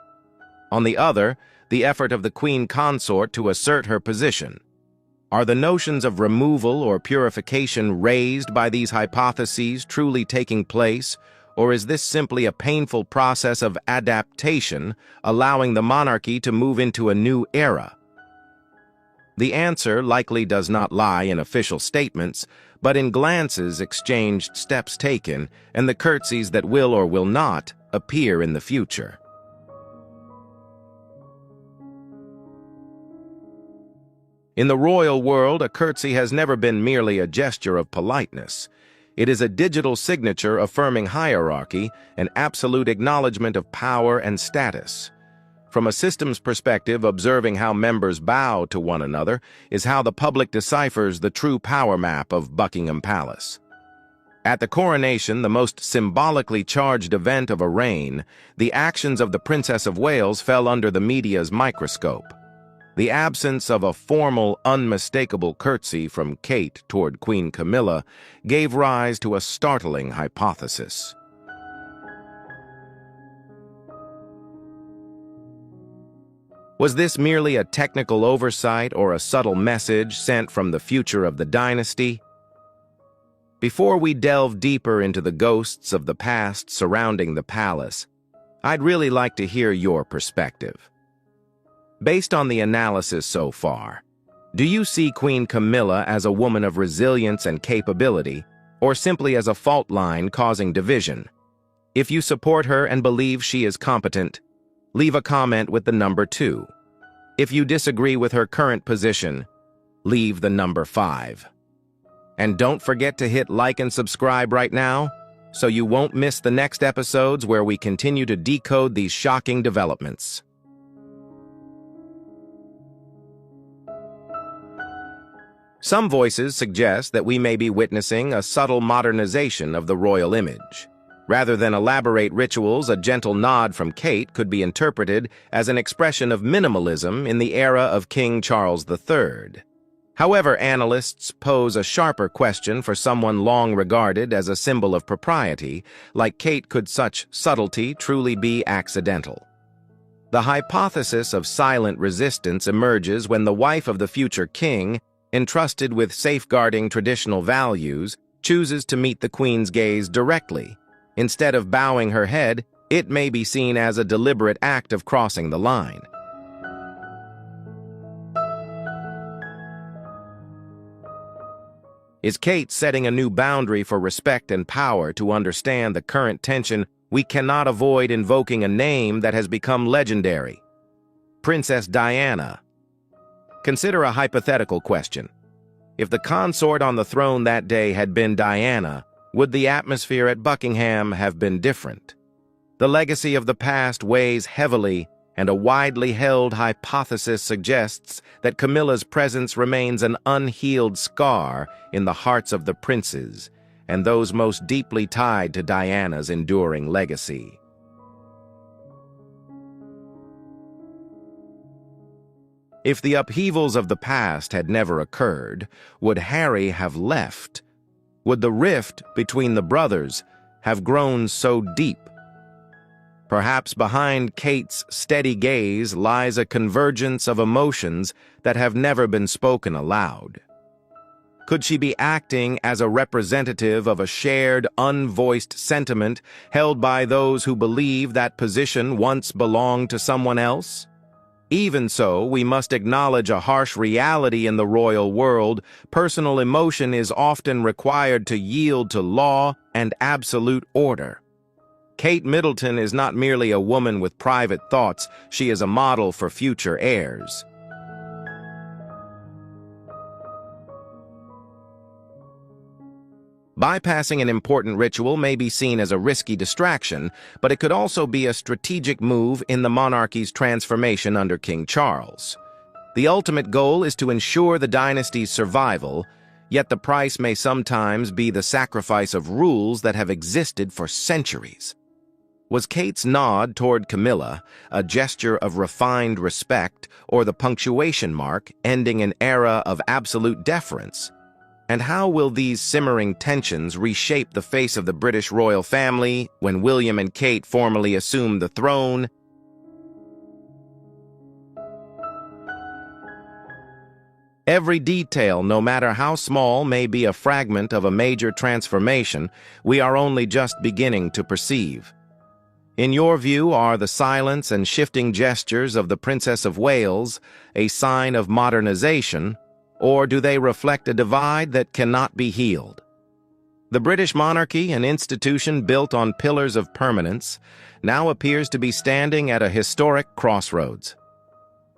On the other, the effort of the Queen Consort to assert her position. Are the notions of removal or purification raised by these hypotheses truly taking place, or is this simply a painful process of adaptation, allowing the monarchy to move into a new era? The answer likely does not lie in official statements, but in glances exchanged, steps taken, and the curtsies that will or will not appear in the future. In the royal world, a curtsy has never been merely a gesture of politeness. It is a digital signature affirming hierarchy, an absolute acknowledgement of power and status. From a systems perspective, observing how members bow to one another is how the public deciphers the true power map of Buckingham Palace. At the coronation, the most symbolically charged event of a reign, the actions of the Princess of Wales fell under the media's microscope. The absence of a formal, unmistakable curtsy from Kate toward Queen Camilla gave rise to a startling hypothesis. Was this merely a technical oversight or a subtle message sent from the future of the dynasty? Before we delve deeper into the ghosts of the past surrounding the palace, I'd really like to hear your perspective. Based on the analysis so far, do you see Queen Camilla as a woman of resilience and capability, or simply as a fault line causing division? If you support her and believe she is competent, leave a comment with the number 2. If you disagree with her current position, leave the number 5. And don't forget to hit like and subscribe right now, so you won't miss the next episodes where we continue to decode these shocking developments. Some voices suggest that we may be witnessing a subtle modernization of the royal image. Rather than elaborate rituals, a gentle nod from Kate could be interpreted as an expression of minimalism in the era of King Charles III. However, analysts pose a sharper question for someone long regarded as a symbol of propriety. Like Kate, could such subtlety truly be accidental? The hypothesis of silent resistance emerges when the wife of the future king, entrusted with safeguarding traditional values, chooses to meet the Queen's gaze directly. Instead of bowing her head, it may be seen as a deliberate act of crossing the line. Is Kate setting a new boundary for respect and power? To understand the current tension, we cannot avoid invoking a name that has become legendary: Princess Diana. Consider a hypothetical question. If the consort on the throne that day had been Diana, would the atmosphere at Buckingham have been different? The legacy of the past weighs heavily, and a widely held hypothesis suggests that Camilla's presence remains an unhealed scar in the hearts of the princes and those most deeply tied to Diana's enduring legacy. If the upheavals of the past had never occurred, would Harry have left? Would the rift between the brothers have grown so deep? Perhaps behind Kate's steady gaze lies a convergence of emotions that have never been spoken aloud. Could she be acting as a representative of a shared, unvoiced sentiment held by those who believe that position once belonged to someone else? Even so, we must acknowledge a harsh reality in the royal world. Personal emotion is often required to yield to law and absolute order. Kate Middleton is not merely a woman with private thoughts, she is a model for future heirs. Bypassing an important ritual may be seen as a risky distraction, but it could also be a strategic move in the monarchy's transformation under King Charles. The ultimate goal is to ensure the dynasty's survival, yet the price may sometimes be the sacrifice of rules that have existed for centuries. Was Kate's nod toward Camilla a gesture of refined respect, or the punctuation mark ending an era of absolute deference? And how will these simmering tensions reshape the face of the British royal family when William and Kate formally assume the throne? Every detail, no matter how small, may be a fragment of a major transformation we are only just beginning to perceive. In your view, are the silence and shifting gestures of the Princess of Wales a sign of modernization, or do they reflect a divide that cannot be healed? The British monarchy, an institution built on pillars of permanence, now appears to be standing at a historic crossroads.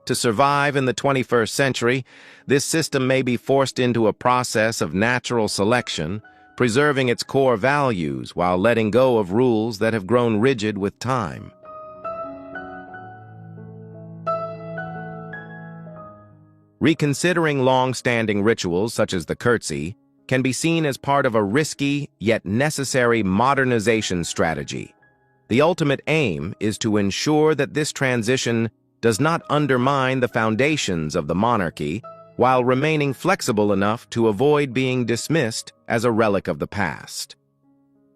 To survive in the 21st century, this system may be forced into a process of natural selection, preserving its core values while letting go of rules that have grown rigid with time. Reconsidering long-standing rituals such as the curtsy can be seen as part of a risky yet necessary modernization strategy. The ultimate aim is to ensure that this transition does not undermine the foundations of the monarchy while remaining flexible enough to avoid being dismissed as a relic of the past.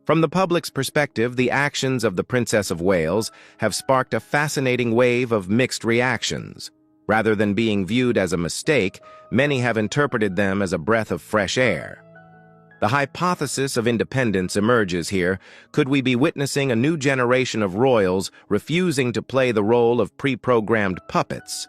From the public's perspective, the actions of the Princess of Wales have sparked a fascinating wave of mixed reactions. Rather than being viewed as a mistake, many have interpreted them as a breath of fresh air. The hypothesis of independence emerges here. Could we be witnessing a new generation of royals refusing to play the role of pre-programmed puppets?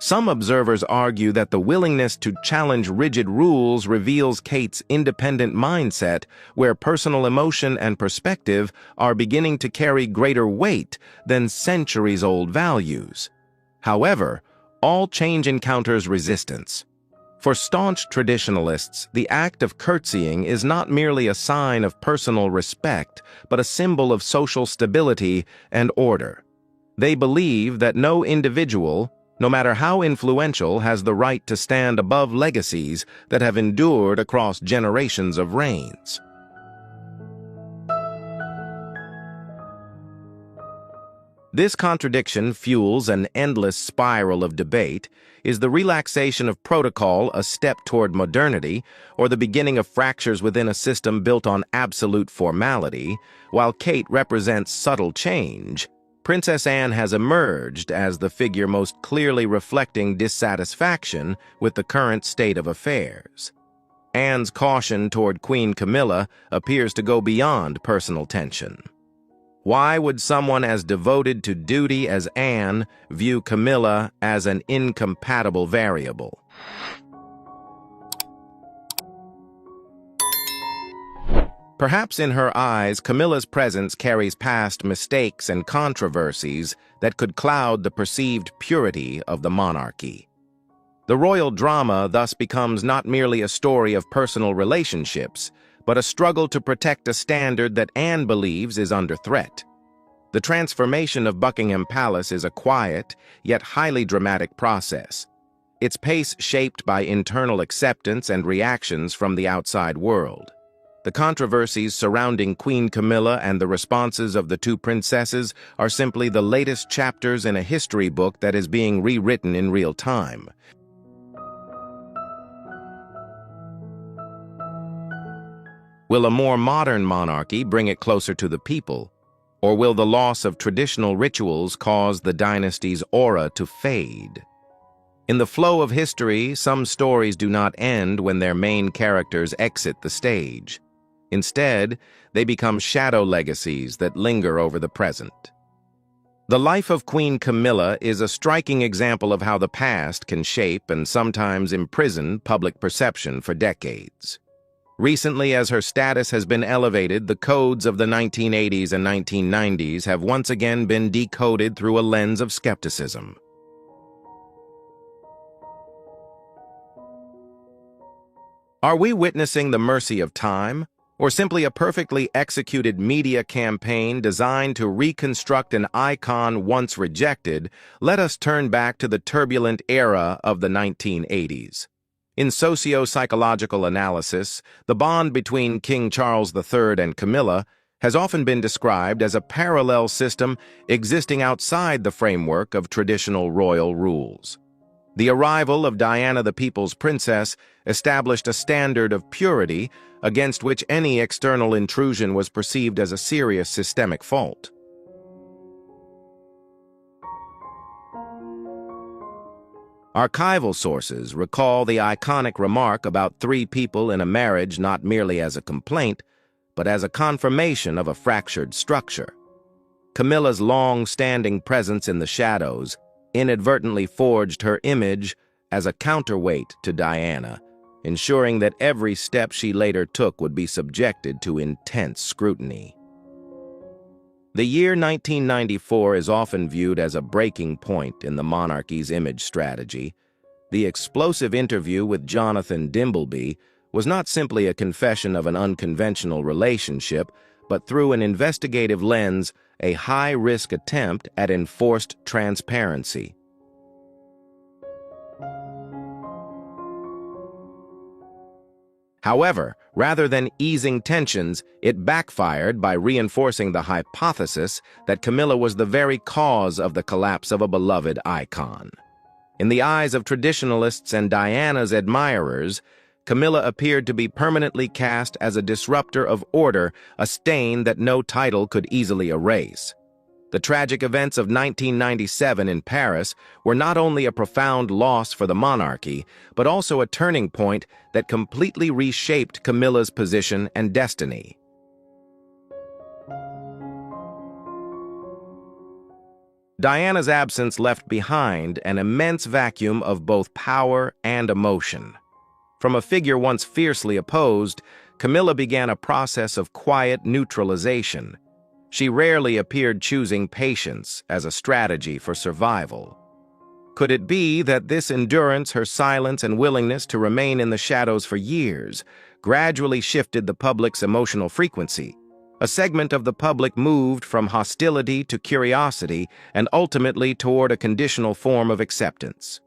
Some observers argue that the willingness to challenge rigid rules reveals Kate's independent mindset, where personal emotion and perspective are beginning to carry greater weight than centuries-old values. However, all change encounters resistance. For staunch traditionalists, the act of curtsying is not merely a sign of personal respect, but a symbol of social stability and order. They believe that no individual, no matter how influential, has the right to stand above legacies that have endured across generations of reigns. This contradiction fuels an endless spiral of debate. Is the relaxation of protocol a step toward modernity, or the beginning of fractures within a system built on absolute formality? While Kate represents subtle change, Princess Anne has emerged as the figure most clearly reflecting dissatisfaction with the current state of affairs. Anne's caution toward Queen Camilla appears to go beyond personal tension. Why would someone as devoted to duty as Anne view Camilla as an incompatible variable? Perhaps in her eyes, Camilla's presence carries past mistakes and controversies that could cloud the perceived purity of the monarchy. The royal drama thus becomes not merely a story of personal relationships, but a struggle to protect a standard that Anne believes is under threat. The transformation of Buckingham Palace is a quiet, yet highly dramatic process, its pace shaped by internal acceptance and reactions from the outside world. The controversies surrounding Queen Camilla and the responses of the two princesses are simply the latest chapters in a history book that is being rewritten in real time. Will a more modern monarchy bring it closer to the people, or will the loss of traditional rituals cause the dynasty's aura to fade? In the flow of history, some stories do not end when their main characters exit the stage. Instead, they become shadow legacies that linger over the present. The life of Queen Camilla is a striking example of how the past can shape and sometimes imprison public perception for decades. Recently, as her status has been elevated, the codes of the 1980s and 1990s have once again been decoded through a lens of skepticism. Are we witnessing the mercy of time, or simply a perfectly executed media campaign designed to reconstruct an icon once rejected? Let us turn back to the turbulent era of the 1980s. In socio-psychological analysis, the bond between King Charles III and Camilla has often been described as a parallel system existing outside the framework of traditional royal rules. The arrival of Diana, the People's Princess, established a standard of purity against which any external intrusion was perceived as a serious systemic fault. Archival sources recall the iconic remark about three people in a marriage not merely as a complaint, but as a confirmation of a fractured structure. Camilla's long-standing presence in the shadows inadvertently forged her image as a counterweight to Diana, ensuring that every step she later took would be subjected to intense scrutiny. The year 1994 is often viewed as a breaking point in the monarchy's image strategy. The explosive interview with Jonathan Dimbleby was not simply a confession of an unconventional relationship, but through an investigative lens, a high-risk attempt at enforced transparency. However, rather than easing tensions, it backfired by reinforcing the hypothesis that Camilla was the very cause of the collapse of a beloved icon. In the eyes of traditionalists and Diana's admirers, Camilla appeared to be permanently cast as a disruptor of order, a stain that no title could easily erase. The tragic events of 1997 in Paris were not only a profound loss for the monarchy, but also a turning point that completely reshaped Camilla's position and destiny. Diana's absence left behind an immense vacuum of both power and emotion. From a figure once fiercely opposed, Camilla began a process of quiet neutralization. She rarely appeared, choosing patience as a strategy for survival. Could it be that this endurance, her silence, and willingness to remain in the shadows for years gradually shifted the public's emotional frequency? A segment of the public moved from hostility to curiosity and ultimately toward a conditional form of acceptance.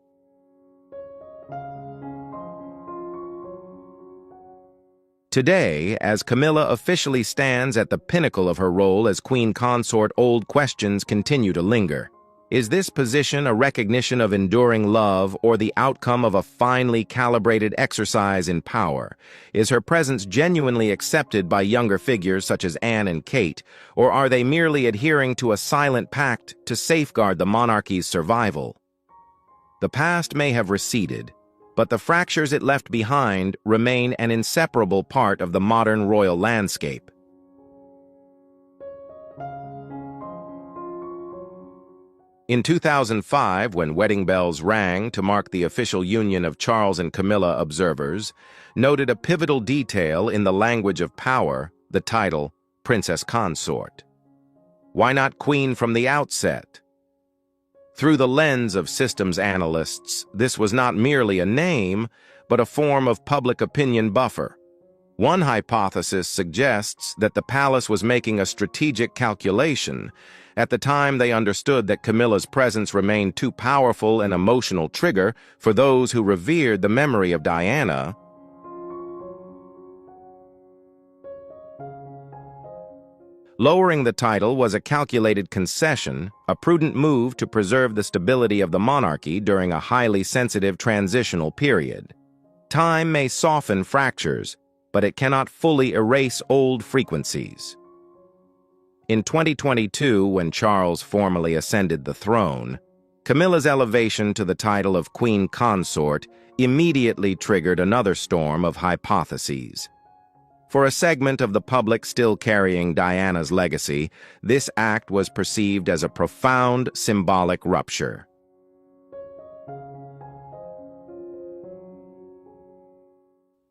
Today, as Camilla officially stands at the pinnacle of her role as queen consort, old questions continue to linger. Is this position a recognition of enduring love or the outcome of a finely calibrated exercise in power? Is her presence genuinely accepted by younger figures such as Anne and Kate, or are they merely adhering to a silent pact to safeguard the monarchy's survival? The past may have receded, but the fractures it left behind remain an inseparable part of the modern royal landscape. In 2005, when wedding bells rang to mark the official union of Charles and Camilla, observers noted a pivotal detail in the language of power, the title, Princess Consort. Why not Queen from the outset? Through the lens of systems analysts, this was not merely a name, but a form of public opinion buffer. One hypothesis suggests that the palace was making a strategic calculation. At the time, they understood that Camilla's presence remained too powerful an emotional trigger for those who revered the memory of Diana. Lowering the title was a calculated concession, a prudent move to preserve the stability of the monarchy during a highly sensitive transitional period. Time may soften fractures, but it cannot fully erase old frequencies. In 2022, when Charles formally ascended the throne, Camilla's elevation to the title of Queen Consort immediately triggered another storm of hypotheses. For a segment of the public still carrying Diana's legacy, this act was perceived as a profound symbolic rupture.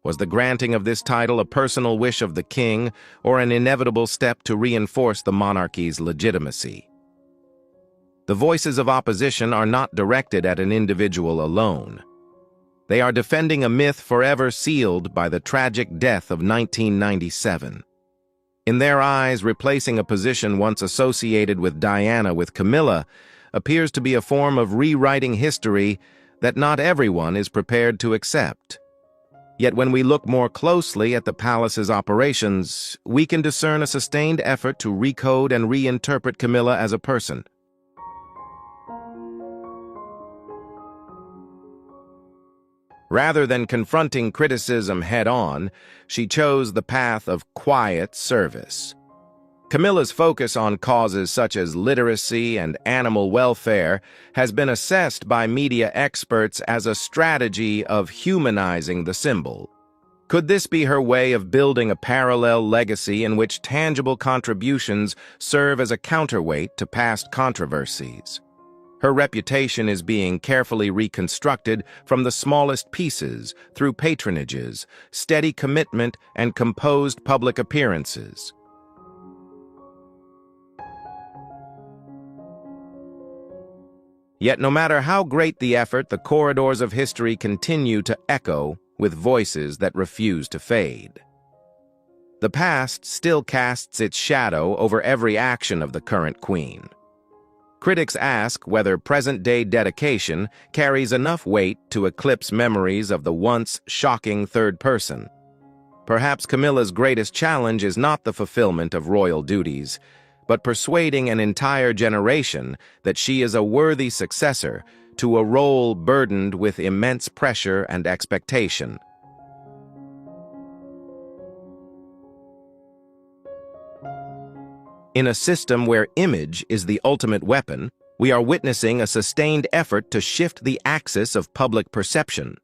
Was the granting of this title a personal wish of the king or an inevitable step to reinforce the monarchy's legitimacy? The voices of opposition are not directed at an individual alone. They are defending a myth forever sealed by the tragic death of 1997. In their eyes, replacing a position once associated with Diana with Camilla appears to be a form of rewriting history that not everyone is prepared to accept. Yet when we look more closely at the palace's operations, we can discern a sustained effort to recode and reinterpret Camilla as a person. Rather than confronting criticism head-on, she chose the path of quiet service. Camilla's focus on causes such as literacy and animal welfare has been assessed by media experts as a strategy of humanizing the symbol. Could this be her way of building a parallel legacy in which tangible contributions serve as a counterweight to past controversies? Her reputation is being carefully reconstructed from the smallest pieces through patronages, steady commitment, and composed public appearances. Yet no matter how great the effort, the corridors of history continue to echo with voices that refuse to fade. The past still casts its shadow over every action of the current queen. Critics ask whether present-day dedication carries enough weight to eclipse memories of the once shocking third person. Perhaps Camilla's greatest challenge is not the fulfillment of royal duties, but persuading an entire generation that she is a worthy successor to a role burdened with immense pressure and expectation. In a system where image is the ultimate weapon, we are witnessing a sustained effort to shift the axis of public perception.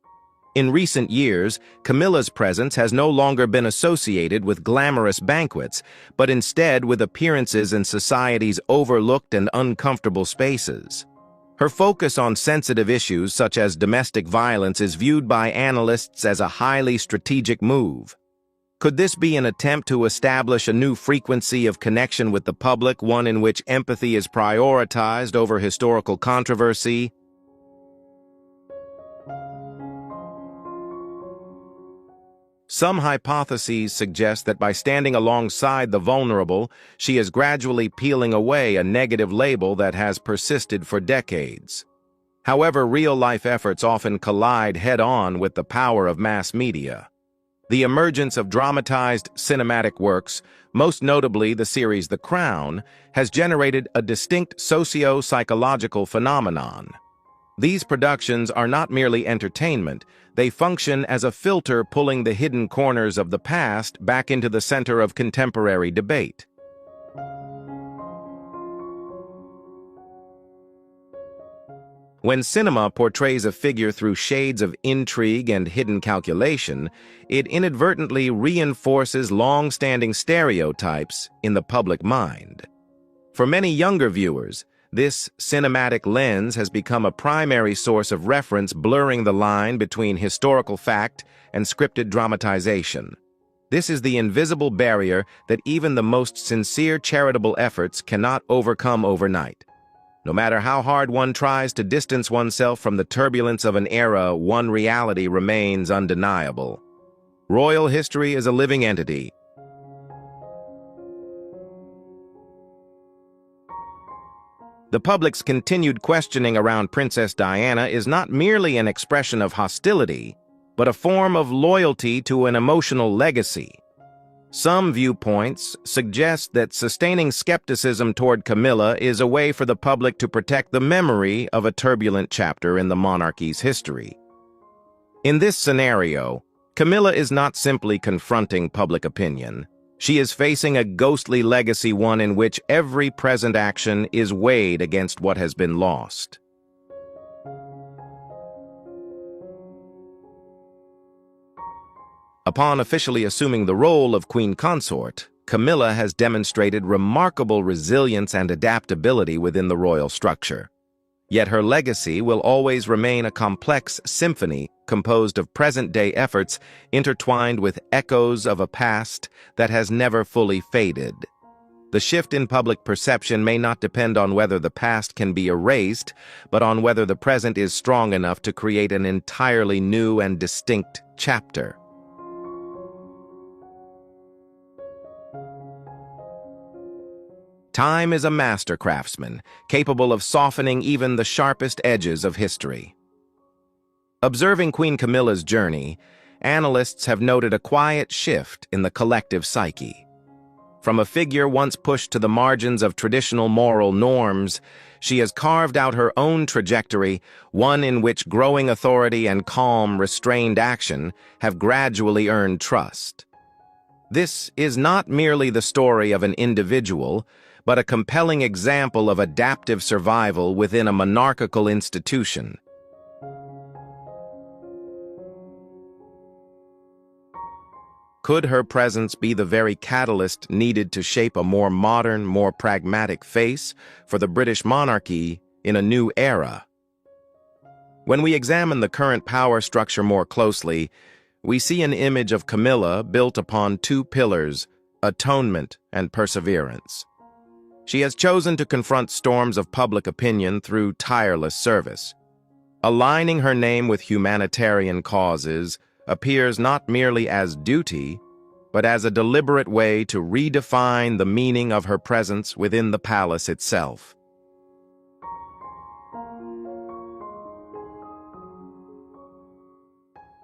In recent years, Camilla's presence has no longer been associated with glamorous banquets, but instead with appearances in society's overlooked and uncomfortable spaces. Her focus on sensitive issues such as domestic violence is viewed by analysts as a highly strategic move. Could this be an attempt to establish a new frequency of connection with the public, one in which empathy is prioritized over historical controversy? Some hypotheses suggest that by standing alongside the vulnerable, she is gradually peeling away a negative label that has persisted for decades. However, real-life efforts often collide head-on with the power of mass media. The emergence of dramatized cinematic works, most notably the series The Crown, has generated a distinct socio-psychological phenomenon. These productions are not merely entertainment, they function as a filter pulling the hidden corners of the past back into the center of contemporary debate. When cinema portrays a figure through shades of intrigue and hidden calculation, it inadvertently reinforces long-standing stereotypes in the public mind. For many younger viewers, this cinematic lens has become a primary source of reference, blurring the line between historical fact and scripted dramatization. This is the invisible barrier that even the most sincere charitable efforts cannot overcome overnight. No matter how hard one tries to distance oneself from the turbulence of an era, one reality remains undeniable. Royal history is a living entity. The public's continued questioning around Princess Diana is not merely an expression of hostility, but a form of loyalty to an emotional legacy. Some viewpoints suggest that sustaining skepticism toward Camilla is a way for the public to protect the memory of a turbulent chapter in the monarchy's history. In this scenario, Camilla is not simply confronting public opinion. She is facing a ghostly legacy, one in which every present action is weighed against what has been lost. Upon officially assuming the role of Queen Consort, Camilla has demonstrated remarkable resilience and adaptability within the royal structure. Yet her legacy will always remain a complex symphony composed of present-day efforts intertwined with echoes of a past that has never fully faded. The shift in public perception may not depend on whether the past can be erased, but on whether the present is strong enough to create an entirely new and distinct chapter. Time is a master craftsman, capable of softening even the sharpest edges of history. Observing Queen Camilla's journey, analysts have noted a quiet shift in the collective psyche. From a figure once pushed to the margins of traditional moral norms, she has carved out her own trajectory, one in which growing authority and calm, restrained action have gradually earned trust. This is not merely the story of an individual, but a compelling example of adaptive survival within a monarchical institution. Could her presence be the very catalyst needed to shape a more modern, more pragmatic face for the British monarchy in a new era? When we examine the current power structure more closely, we see an image of Camilla built upon two pillars: atonement and perseverance. She has chosen to confront storms of public opinion through tireless service. Aligning her name with humanitarian causes appears not merely as duty, but as a deliberate way to redefine the meaning of her presence within the palace itself.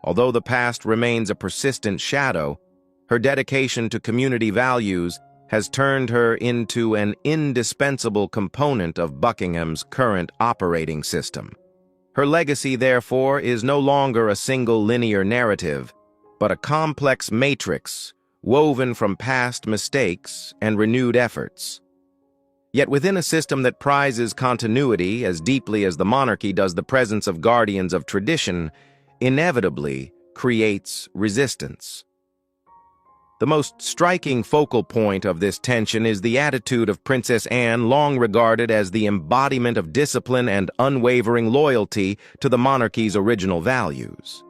Although the past remains a persistent shadow, her dedication to community values has turned her into an indispensable component of Buckingham's current operating system. Her legacy, therefore, is no longer a single linear narrative, but a complex matrix woven from past mistakes and renewed efforts. Yet within a system that prizes continuity as deeply as the monarchy does, the presence of guardians of tradition inevitably creates resistance. The most striking focal point of this tension is the attitude of Princess Anne, long regarded as the embodiment of discipline and unwavering loyalty to the monarchy's original values.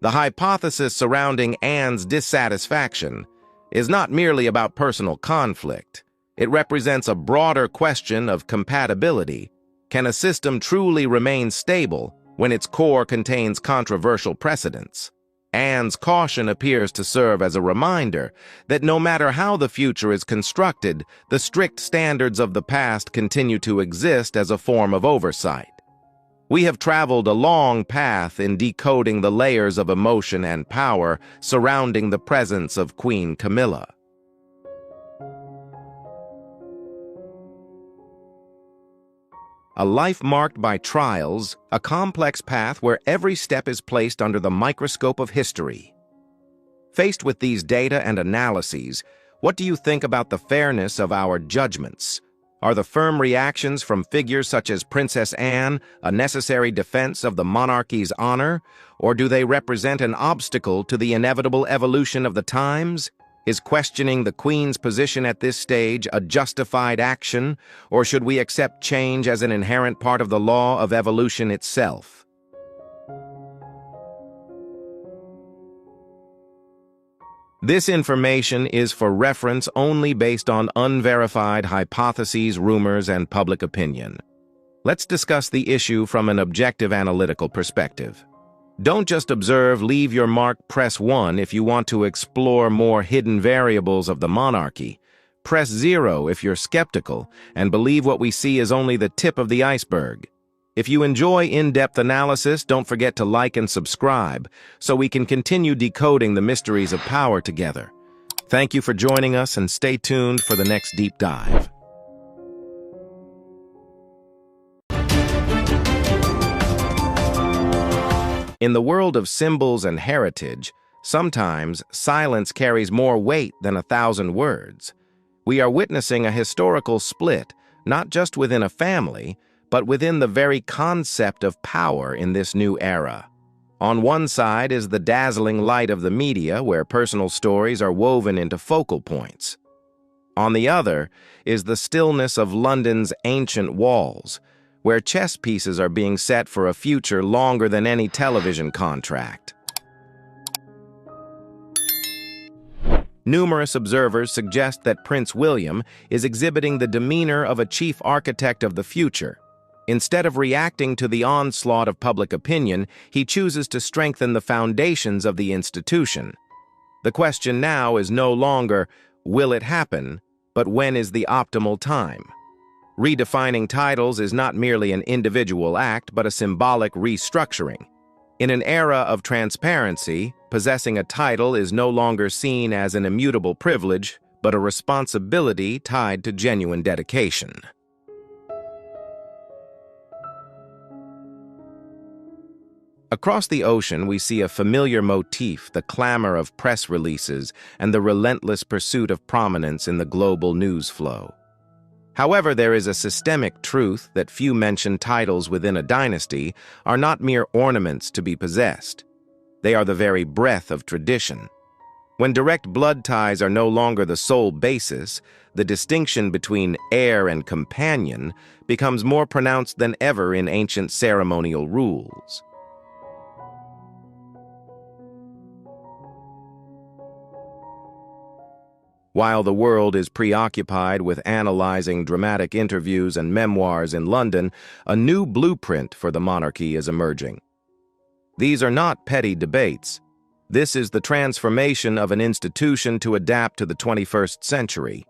The hypothesis surrounding Anne's dissatisfaction is not merely about personal conflict. It represents a broader question of compatibility. Can a system truly remain stable when its core contains controversial precedents? Anne's caution appears to serve as a reminder that no matter how the future is constructed, the strict standards of the past continue to exist as a form of oversight. We have traveled a long path in decoding the layers of emotion and power surrounding the presence of Queen Camilla. A life marked by trials, a complex path where every step is placed under the microscope of history. Faced with these data and analyses, what do you think about the fairness of our judgments? Are the firm reactions from figures such as Princess Anne a necessary defense of the monarchy's honor, or do they represent an obstacle to the inevitable evolution of the times? Is questioning the Queen's position at this stage a justified action, or should we accept change as an inherent part of the law of evolution itself? This information is for reference only based on unverified hypotheses, rumors, and public opinion. Let's discuss the issue from an objective analytical perspective. Don't just observe, leave your mark, press 1 if you want to explore more hidden variables of the monarchy. Press 0 if you're skeptical and believe what we see is only the tip of the iceberg. If you enjoy in-depth analysis, don't forget to like and subscribe so we can continue decoding the mysteries of power together. Thank you for joining us and stay tuned for the next deep dive. In the world of symbols and heritage, sometimes silence carries more weight than 1,000 words. We are witnessing a historical split, not just within a family, but within the very concept of power in this new era. On one side is the dazzling light of the media, where personal stories are woven into focal points. On the other is the stillness of London's ancient walls, where chess pieces are being set for a future longer than any television contract. Numerous observers suggest that Prince William is exhibiting the demeanor of a chief architect of the future. Instead of reacting to the onslaught of public opinion, he chooses to strengthen the foundations of the institution. The question now is no longer, will it happen, but when is the optimal time? Redefining titles is not merely an individual act, but a symbolic restructuring. In an era of transparency, possessing a title is no longer seen as an immutable privilege, but a responsibility tied to genuine dedication. Across the ocean, we see a familiar motif, the clamor of press releases and the relentless pursuit of prominence in the global news flow. However, there is a systemic truth that few mention titles within a dynasty are not mere ornaments to be possessed. They are the very breath of tradition. When direct blood ties are no longer the sole basis, the distinction between heir and companion becomes more pronounced than ever in ancient ceremonial rules. While the world is preoccupied with analyzing dramatic interviews and memoirs in London, a new blueprint for the monarchy is emerging. These are not petty debates. This is the transformation of an institution to adapt to the 21st century.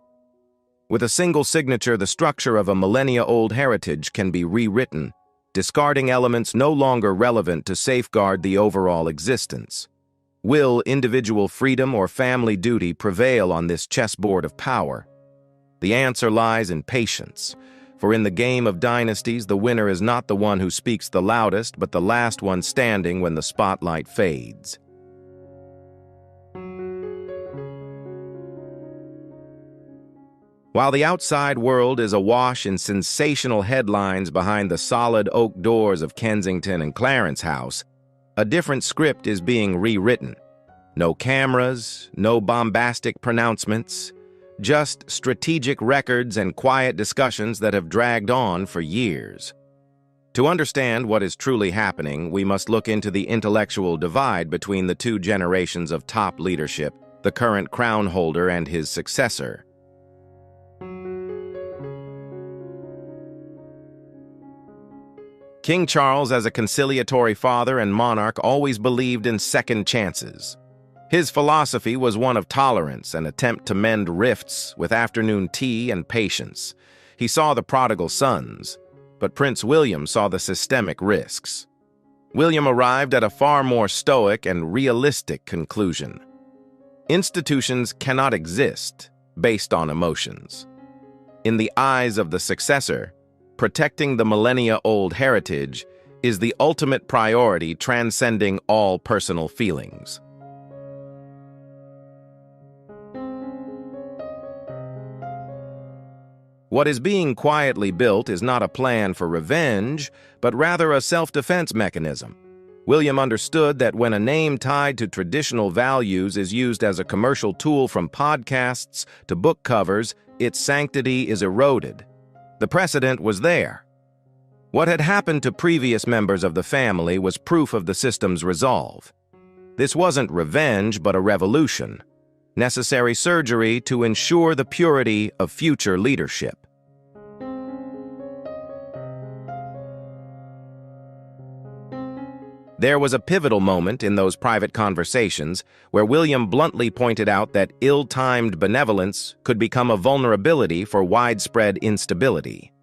With a single signature, the structure of a millennia-old heritage can be rewritten, discarding elements no longer relevant to safeguard the overall existence. Will individual freedom or family duty prevail on this chessboard of power? The answer lies in patience, for in the game of dynasties, the winner is not the one who speaks the loudest, but the last one standing when the spotlight fades. While the outside world is awash in sensational headlines behind the solid oak doors of Kensington and Clarence House, a different script is being rewritten. No cameras, no bombastic pronouncements, just strategic records and quiet discussions that have dragged on for years. To understand what is truly happening, we must look into the intellectual divide between the two generations of top leadership, the current crown holder and his successor. King Charles, as a conciliatory father and monarch, always believed in second chances. His philosophy was one of tolerance, an attempt to mend rifts with afternoon tea and patience. He saw the prodigal sons, but Prince William saw the systemic risks. William arrived at a far more stoic and realistic conclusion. Institutions cannot exist based on emotions. In the eyes of the successor, protecting the millennia-old heritage is the ultimate priority, transcending all personal feelings. What is being quietly built is not a plan for revenge, but rather a self-defense mechanism. William understood that when a name tied to traditional values is used as a commercial tool, from podcasts to book covers, its sanctity is eroded. The precedent was there. What had happened to previous members of the family was proof of the system's resolve. This wasn't revenge, but a revolution. Necessary surgery to ensure the purity of future leadership. There was a pivotal moment in those private conversations where William bluntly pointed out that ill-timed benevolence could become a vulnerability for widespread instability.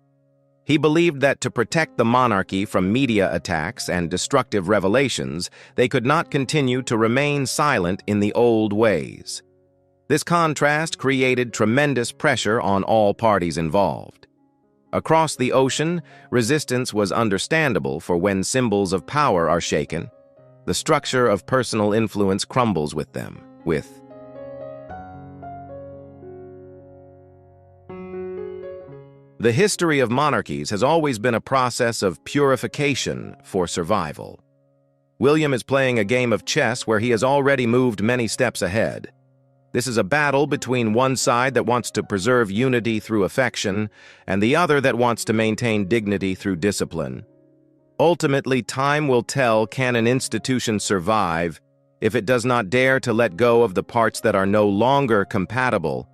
He believed that to protect the monarchy from media attacks and destructive revelations, they could not continue to remain silent in the old ways. This contrast created tremendous pressure on all parties involved. Across the ocean, resistance was understandable, for when symbols of power are shaken, the structure of personal influence crumbles with them. The history of monarchies has always been a process of purification for survival. William is playing a game of chess where he has already moved many steps ahead. This is a battle between one side that wants to preserve unity through affection and the other that wants to maintain dignity through discipline. Ultimately, time will tell, can an institution survive if it does not dare to let go of the parts that are no longer compatible.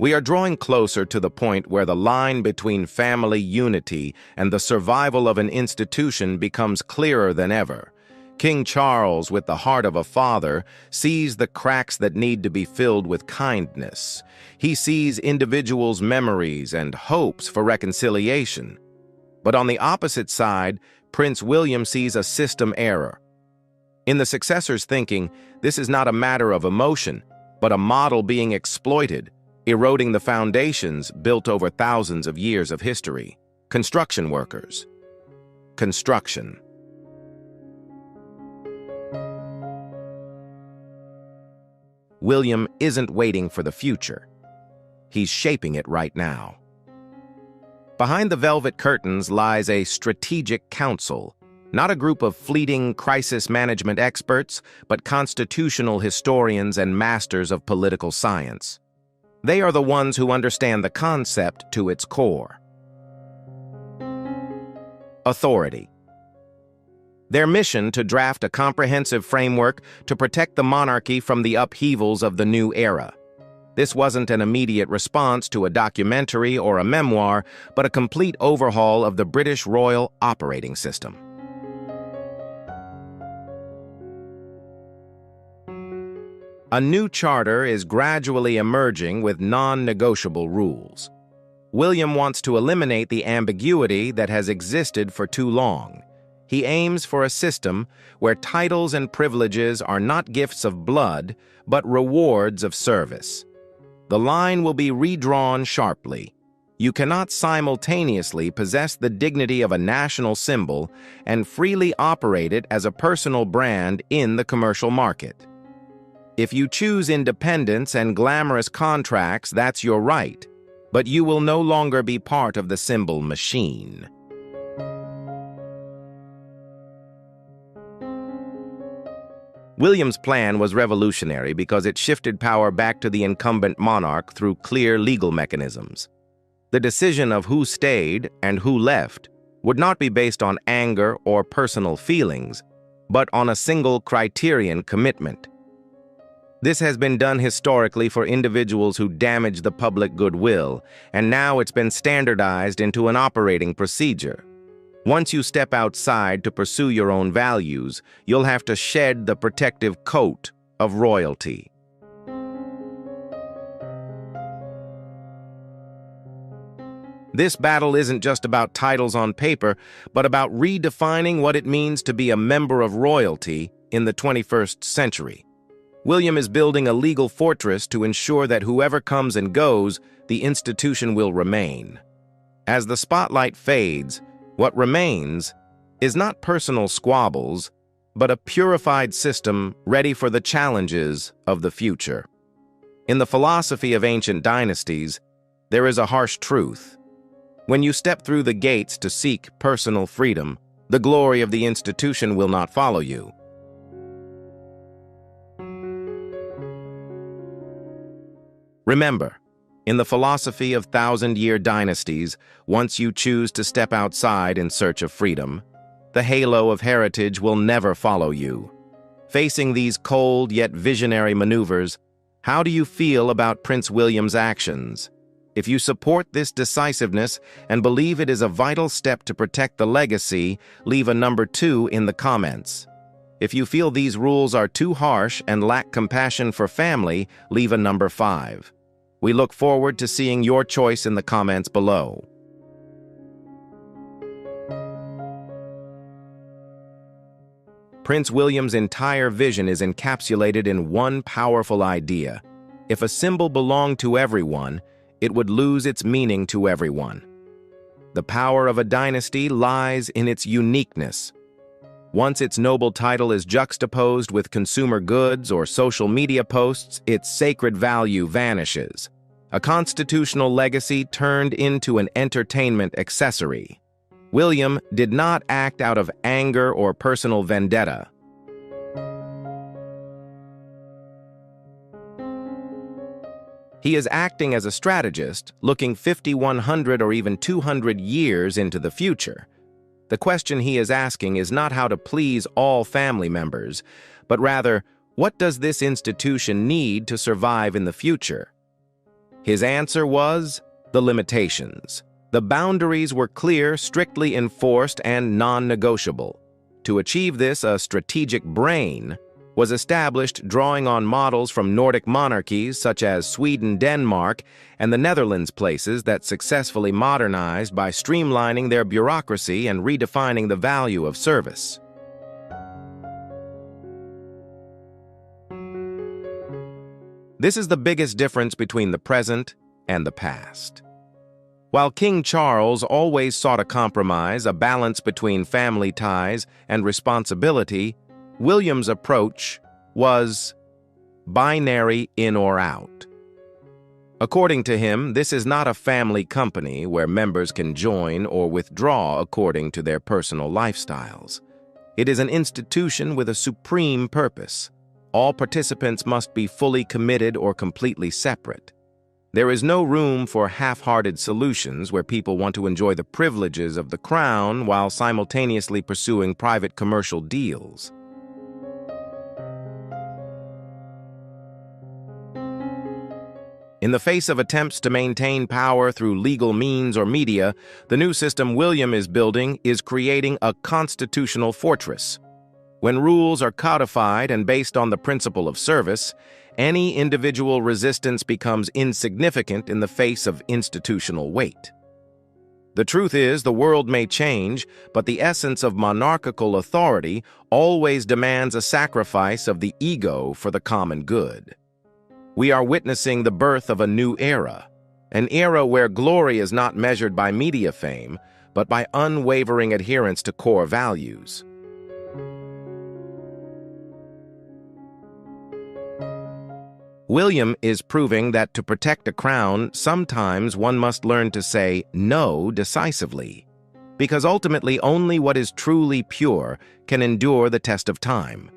We are drawing closer to the point where the line between family unity and the survival of an institution becomes clearer than ever. King Charles, with the heart of a father, sees the cracks that need to be filled with kindness. He sees individuals' memories and hopes for reconciliation. But on the opposite side, Prince William sees a system error. In the successor's thinking, this is not a matter of emotion, but a model being exploited, eroding the foundations built over thousands of years of history. Construction workers. Construction. William isn't waiting for the future. He's shaping it right now. Behind the velvet curtains lies a strategic council, not a group of fleeting crisis management experts, but constitutional historians and masters of political science. They are the ones who understand the concept to its core. Authority. Their mission to draft a comprehensive framework to protect the monarchy from the upheavals of the new era. This wasn't an immediate response to a documentary or a memoir, but a complete overhaul of the British royal operating system. A new charter is gradually emerging with non-negotiable rules. William wants to eliminate the ambiguity that has existed for too long. He aims for a system where titles and privileges are not gifts of blood, but rewards of service. The line will be redrawn sharply. You cannot simultaneously possess the dignity of a national symbol and freely operate it as a personal brand in the commercial market. If you choose independence and glamorous contracts, that's your right, but you will no longer be part of the symbol machine. William's plan was revolutionary because it shifted power back to the incumbent monarch through clear legal mechanisms. The decision of who stayed and who left would not be based on anger or personal feelings, but on a single criterion: commitment. This has been done historically for individuals who damage the public goodwill, and now it's been standardized into an operating procedure. Once you step outside to pursue your own values, you'll have to shed the protective coat of royalty. This battle isn't just about titles on paper, but about redefining what it means to be a member of royalty in the 21st century. William is building a legal fortress to ensure that whoever comes and goes, the institution will remain. As the spotlight fades, what remains is not personal squabbles, but a purified system ready for the challenges of the future. In the philosophy of ancient dynasties, there is a harsh truth. When you step through the gates to seek personal freedom, the glory of the institution will not follow you. Remember, in the philosophy of thousand-year dynasties, once you choose to step outside in search of freedom, the halo of heritage will never follow you. Facing these cold yet visionary maneuvers, how do you feel about Prince William's actions? If you support this decisiveness and believe it is a vital step to protect the legacy, leave a number 2 in the comments. If you feel these rules are too harsh and lack compassion for family, leave a number 5. We look forward to seeing your choice in the comments below. Prince William's entire vision is encapsulated in one powerful idea. If a symbol belonged to everyone, it would lose its meaning to everyone. The power of a dynasty lies in its uniqueness. Once its noble title is juxtaposed with consumer goods or social media posts, its sacred value vanishes. A constitutional legacy turned into an entertainment accessory. William did not act out of anger or personal vendetta. He is acting as a strategist, looking 50, 100, or even 200 years into the future. The question he is asking is not how to please all family members, but rather, what does this institution need to survive in the future? His answer was the limitations. The boundaries were clear, strictly enforced, and non-negotiable. To achieve this, a strategic brain was established, drawing on models from Nordic monarchies such as Sweden, Denmark, and the Netherlands, places that successfully modernized by streamlining their bureaucracy and redefining the value of service. This is the biggest difference between the present and the past. While King Charles always sought a compromise, a balance between family ties and responsibility, William's approach was binary, in or out. According to him, this is not a family company where members can join or withdraw according to their personal lifestyles. It is an institution with a supreme purpose. All participants must be fully committed or completely separate. There is no room for half-hearted solutions where people want to enjoy the privileges of the crown while simultaneously pursuing private commercial deals. In the face of attempts to maintain power through legal means or media, the new system William is building is creating a constitutional fortress. When rules are codified and based on the principle of service, any individual resistance becomes insignificant in the face of institutional weight. The truth is, the world may change, but the essence of monarchical authority always demands a sacrifice of the ego for the common good. We are witnessing the birth of a new era, an era where glory is not measured by media fame, but by unwavering adherence to core values. William is proving that to protect a crown, sometimes one must learn to say no decisively, because ultimately only what is truly pure can endure the test of time.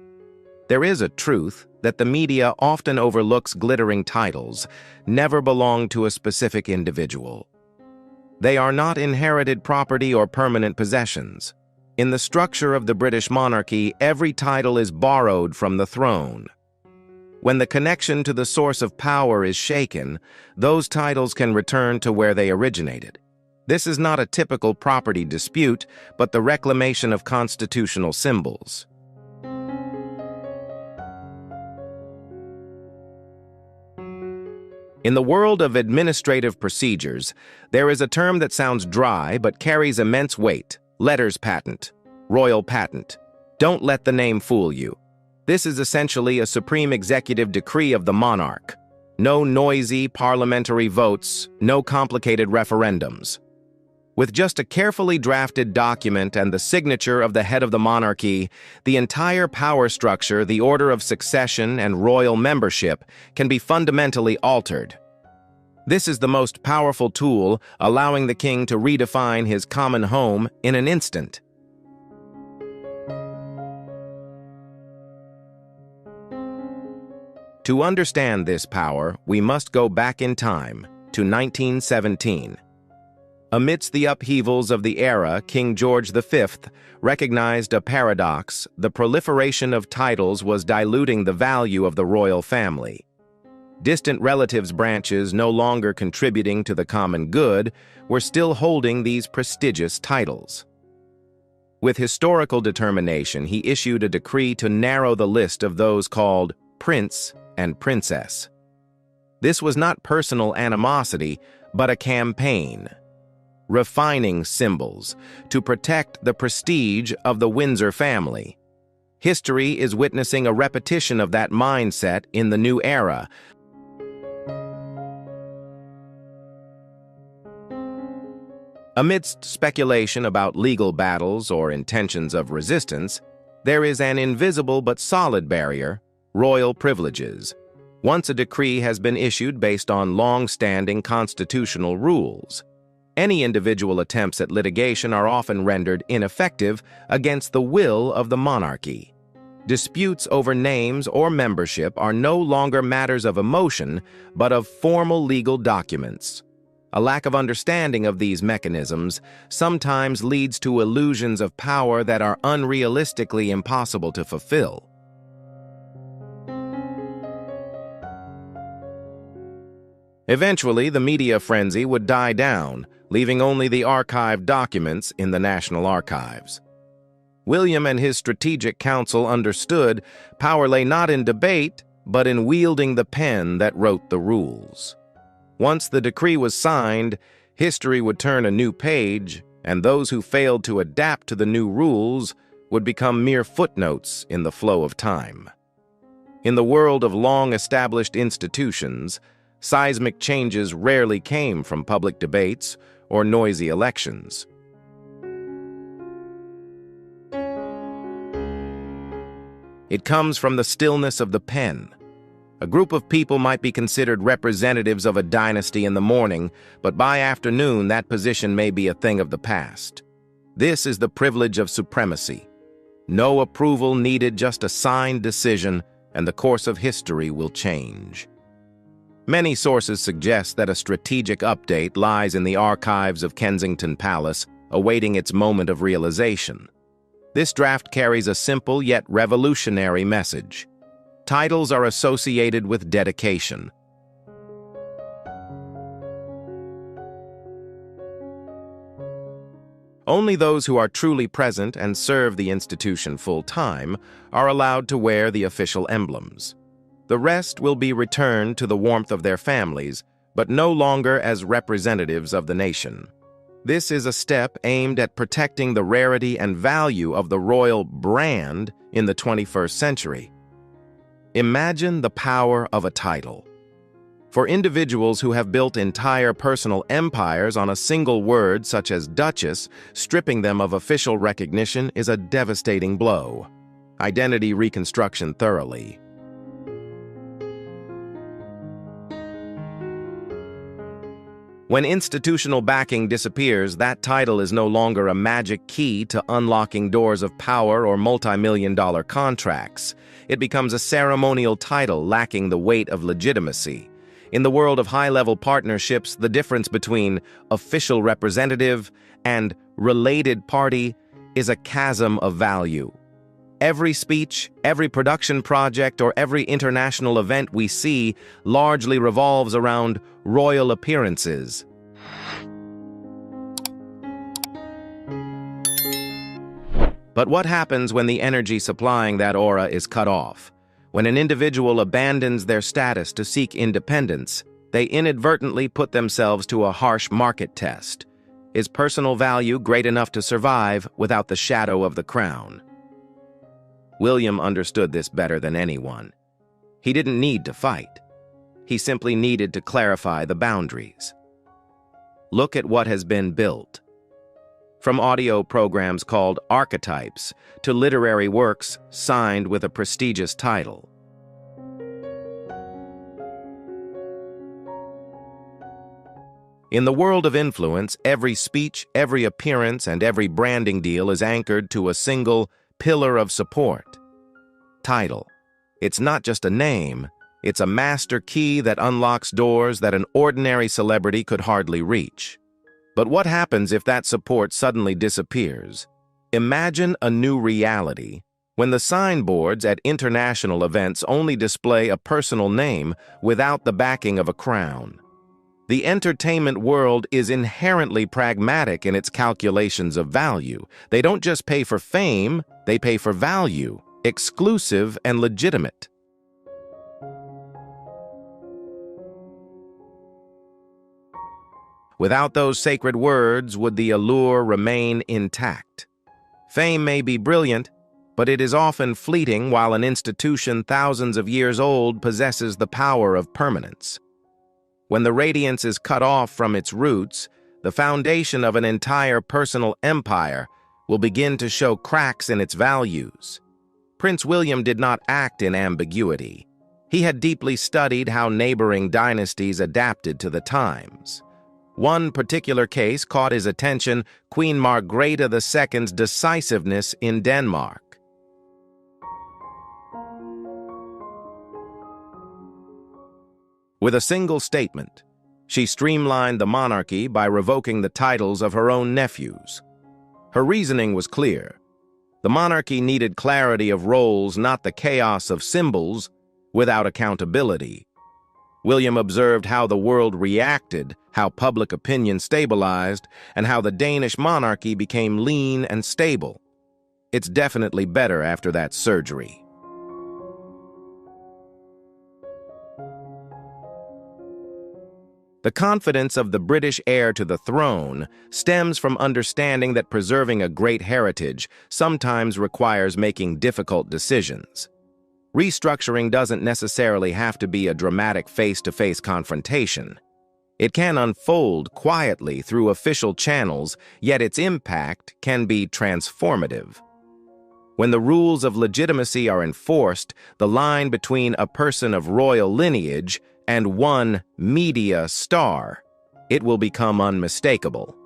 There is a truth that the media often overlooks. Glittering titles never belong to a specific individual. They are not inherited property or permanent possessions. In the structure of the British monarchy, every title is borrowed from the throne. When the connection to the source of power is shaken, those titles can return to where they originated. This is not a typical property dispute, but the reclamation of constitutional symbols. In the world of administrative procedures, there is a term that sounds dry but carries immense weight: letters patent, royal patent. Don't let the name fool you. This is essentially a supreme executive decree of the monarch. No noisy parliamentary votes, no complicated referendums. With just a carefully drafted document and the signature of the head of the monarchy, the entire power structure, the order of succession, and royal membership can be fundamentally altered. This is the most powerful tool, allowing the king to redefine his common home in an instant. To understand this power, we must go back in time to 1917. Amidst the upheavals of the era, King George V recognized a paradox: the proliferation of titles was diluting the value of the royal family. Distant relatives' branches, no longer contributing to the common good, were still holding these prestigious titles. With historical determination, he issued a decree to narrow the list of those called prince and princess. This was not personal animosity, but a campaign, refining symbols to protect the prestige of the Windsor family. History is witnessing a repetition of that mindset in the new era. Amidst speculation about legal battles or intentions of resistance, there is an invisible but solid barrier: royal privileges. Once a decree has been issued based on long-standing constitutional rules, any individual attempts at litigation are often rendered ineffective against the will of the monarchy. Disputes over names or membership are no longer matters of emotion, but of formal legal documents. A lack of understanding of these mechanisms sometimes leads to illusions of power that are unrealistically impossible to fulfill. Eventually, the media frenzy would die down, leaving only the archived documents in the National Archives. William and his strategic council understood power lay not in debate, but in wielding the pen that wrote the rules. Once the decree was signed, history would turn a new page, and those who failed to adapt to the new rules would become mere footnotes in the flow of time. In the world of long-established institutions, seismic changes rarely came from public debates or noisy elections. It comes from the stillness of the pen. A group of people might be considered representatives of a dynasty in the morning, but by afternoon that position may be a thing of the past. This is the privilege of supremacy. No approval needed, just a signed decision, and the course of history will change. Many sources suggest that a strategic update lies in the archives of Kensington Palace, awaiting its moment of realization. This draft carries a simple yet revolutionary message. Titles are associated with dedication. Only those who are truly present and serve the institution full-time are allowed to wear the official emblems. The rest will be returned to the warmth of their families, but no longer as representatives of the nation. This is a step aimed at protecting the rarity and value of the royal brand in the 21st century. Imagine the power of a title. For individuals who have built entire personal empires on a single word such as Duchess, stripping them of official recognition is a devastating blow. Identity reconstruction thoroughly. When institutional backing disappears, that title is no longer a magic key to unlocking doors of power or multi-million-dollar contracts. It becomes a ceremonial title lacking the weight of legitimacy. In the world of high-level partnerships, the difference between official representative and related party is a chasm of value. Every speech, every production project, or every international event we see largely revolves around royal appearances. But what happens when the energy supplying that aura is cut off? When an individual abandons their status to seek independence, they inadvertently put themselves to a harsh market test. Is personal value great enough to survive without the shadow of the crown? William understood this better than anyone. He didn't need to fight. He simply needed to clarify the boundaries. Look at what has been built. From audio programs called archetypes to literary works signed with a prestigious title. In the world of influence, every speech, every appearance, and every branding deal is anchored to a single pillar of support: title. It's not just a name, it's a master key that unlocks doors that an ordinary celebrity could hardly reach. But what happens if that support suddenly disappears? Imagine a new reality when the signboards at international events only display a personal name without the backing of a crown. The entertainment world is inherently pragmatic in its calculations of value. They don't just pay for fame, they pay for value, exclusive and legitimate. Without those sacred words, would the allure remain intact? Fame may be brilliant, but it is often fleeting, while an institution thousands of years old possesses the power of permanence. When the radiance is cut off from its roots, the foundation of an entire personal empire will begin to show cracks in its values. Prince William did not act in ambiguity. He had deeply studied how neighboring dynasties adapted to the times. One particular case caught his attention: Queen Margrethe II's decisiveness in Denmark. With a single statement, she streamlined the monarchy by revoking the titles of her own nephews. Her reasoning was clear. The monarchy needed clarity of roles, not the chaos of symbols without accountability. William observed how the world reacted, how public opinion stabilized, and how the Danish monarchy became lean and stable. It's definitely better after that surgery. The confidence of the British heir to the throne stems from understanding that preserving a great heritage sometimes requires making difficult decisions. Restructuring doesn't necessarily have to be a dramatic face-to-face confrontation. It can unfold quietly through official channels, yet its impact can be transformative. When the rules of legitimacy are enforced, the line between a person of royal lineage and one media star, it will become unmistakable.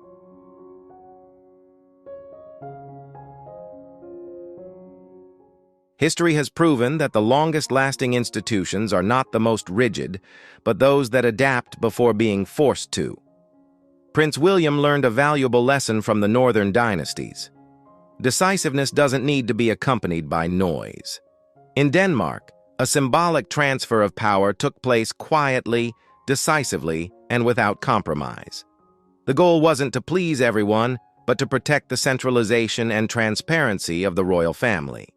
History has proven that the longest-lasting institutions are not the most rigid, but those that adapt before being forced to. Prince William learned a valuable lesson from the northern dynasties. Decisiveness doesn't need to be accompanied by noise. In Denmark, a symbolic transfer of power took place quietly, decisively, and without compromise. The goal wasn't to please everyone, but to protect the centralization and transparency of the royal family.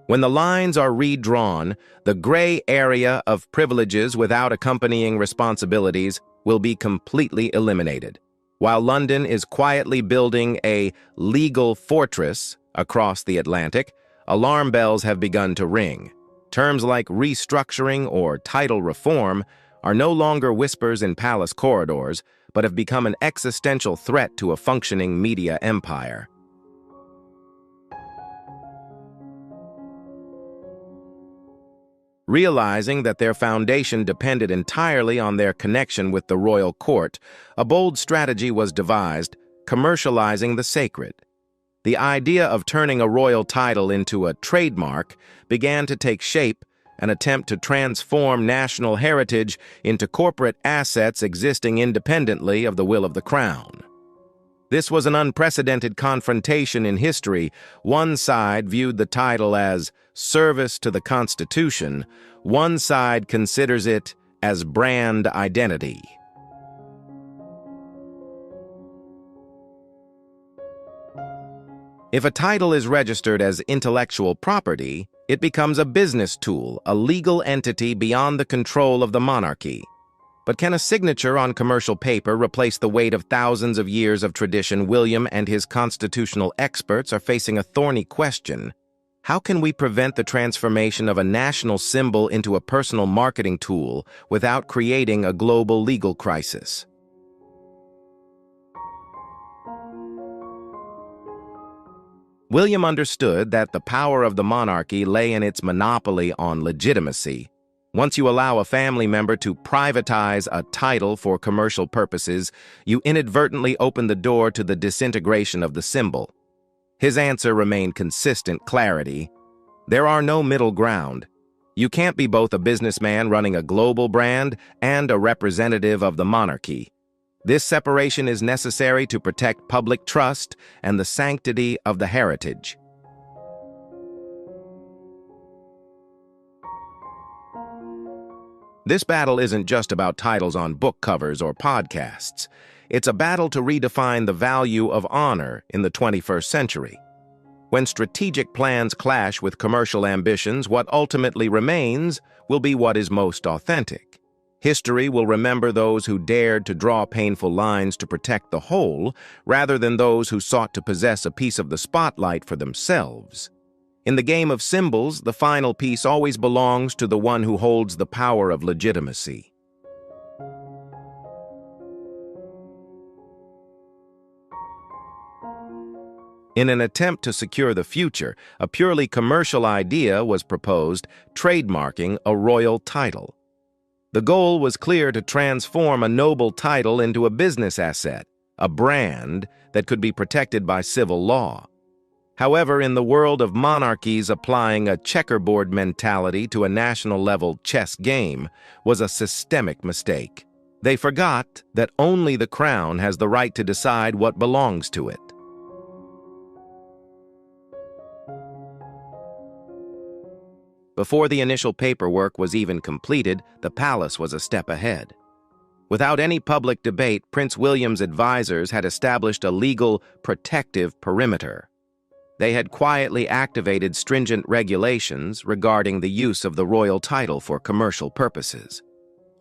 When the lines are redrawn, the gray area of privileges without accompanying responsibilities will be completely eliminated. While London is quietly building a legal fortress across the Atlantic, alarm bells have begun to ring. Terms like restructuring or title reform are no longer whispers in palace corridors, but have become an existential threat to a functioning media empire. Realizing that their foundation depended entirely on their connection with the royal court, a bold strategy was devised, commercializing the sacred. The idea of turning a royal title into a trademark began to take shape, an attempt to transform national heritage into corporate assets existing independently of the will of the crown. This was an unprecedented confrontation in history. One side viewed the title as service to the Constitution. One side considers it as brand identity. If a title is registered as intellectual property, it becomes a business tool, a legal entity beyond the control of the monarchy. But can a signature on commercial paper replace the weight of thousands of years of tradition? William and his constitutional experts are facing a thorny question. How can we prevent the transformation of a national symbol into a personal marketing tool without creating a global legal crisis? William understood that the power of the monarchy lay in its monopoly on legitimacy. Once you allow a family member to privatize a title for commercial purposes, you inadvertently open the door to the disintegration of the symbol. His answer remained consistent clarity. There are no middle ground. You can't be both a businessman running a global brand and a representative of the monarchy. This separation is necessary to protect public trust and the sanctity of the heritage. This battle isn't just about titles on book covers or podcasts. It's a battle to redefine the value of honor in the 21st century. When strategic plans clash with commercial ambitions, what ultimately remains will be what is most authentic. History will remember those who dared to draw painful lines to protect the whole, rather than those who sought to possess a piece of the spotlight for themselves. In the game of symbols, the final piece always belongs to the one who holds the power of legitimacy. In an attempt to secure the future, a purely commercial idea was proposed, trademarking a royal title. The goal was clear: to transform a noble title into a business asset, a brand that could be protected by civil law. However, in the world of monarchies, applying a checkerboard mentality to a national-level chess game was a systemic mistake. They forgot that only the crown has the right to decide what belongs to it. Before the initial paperwork was even completed, the palace was a step ahead. Without any public debate, Prince William's advisors had established a legal, protective perimeter. They had quietly activated stringent regulations regarding the use of the royal title for commercial purposes.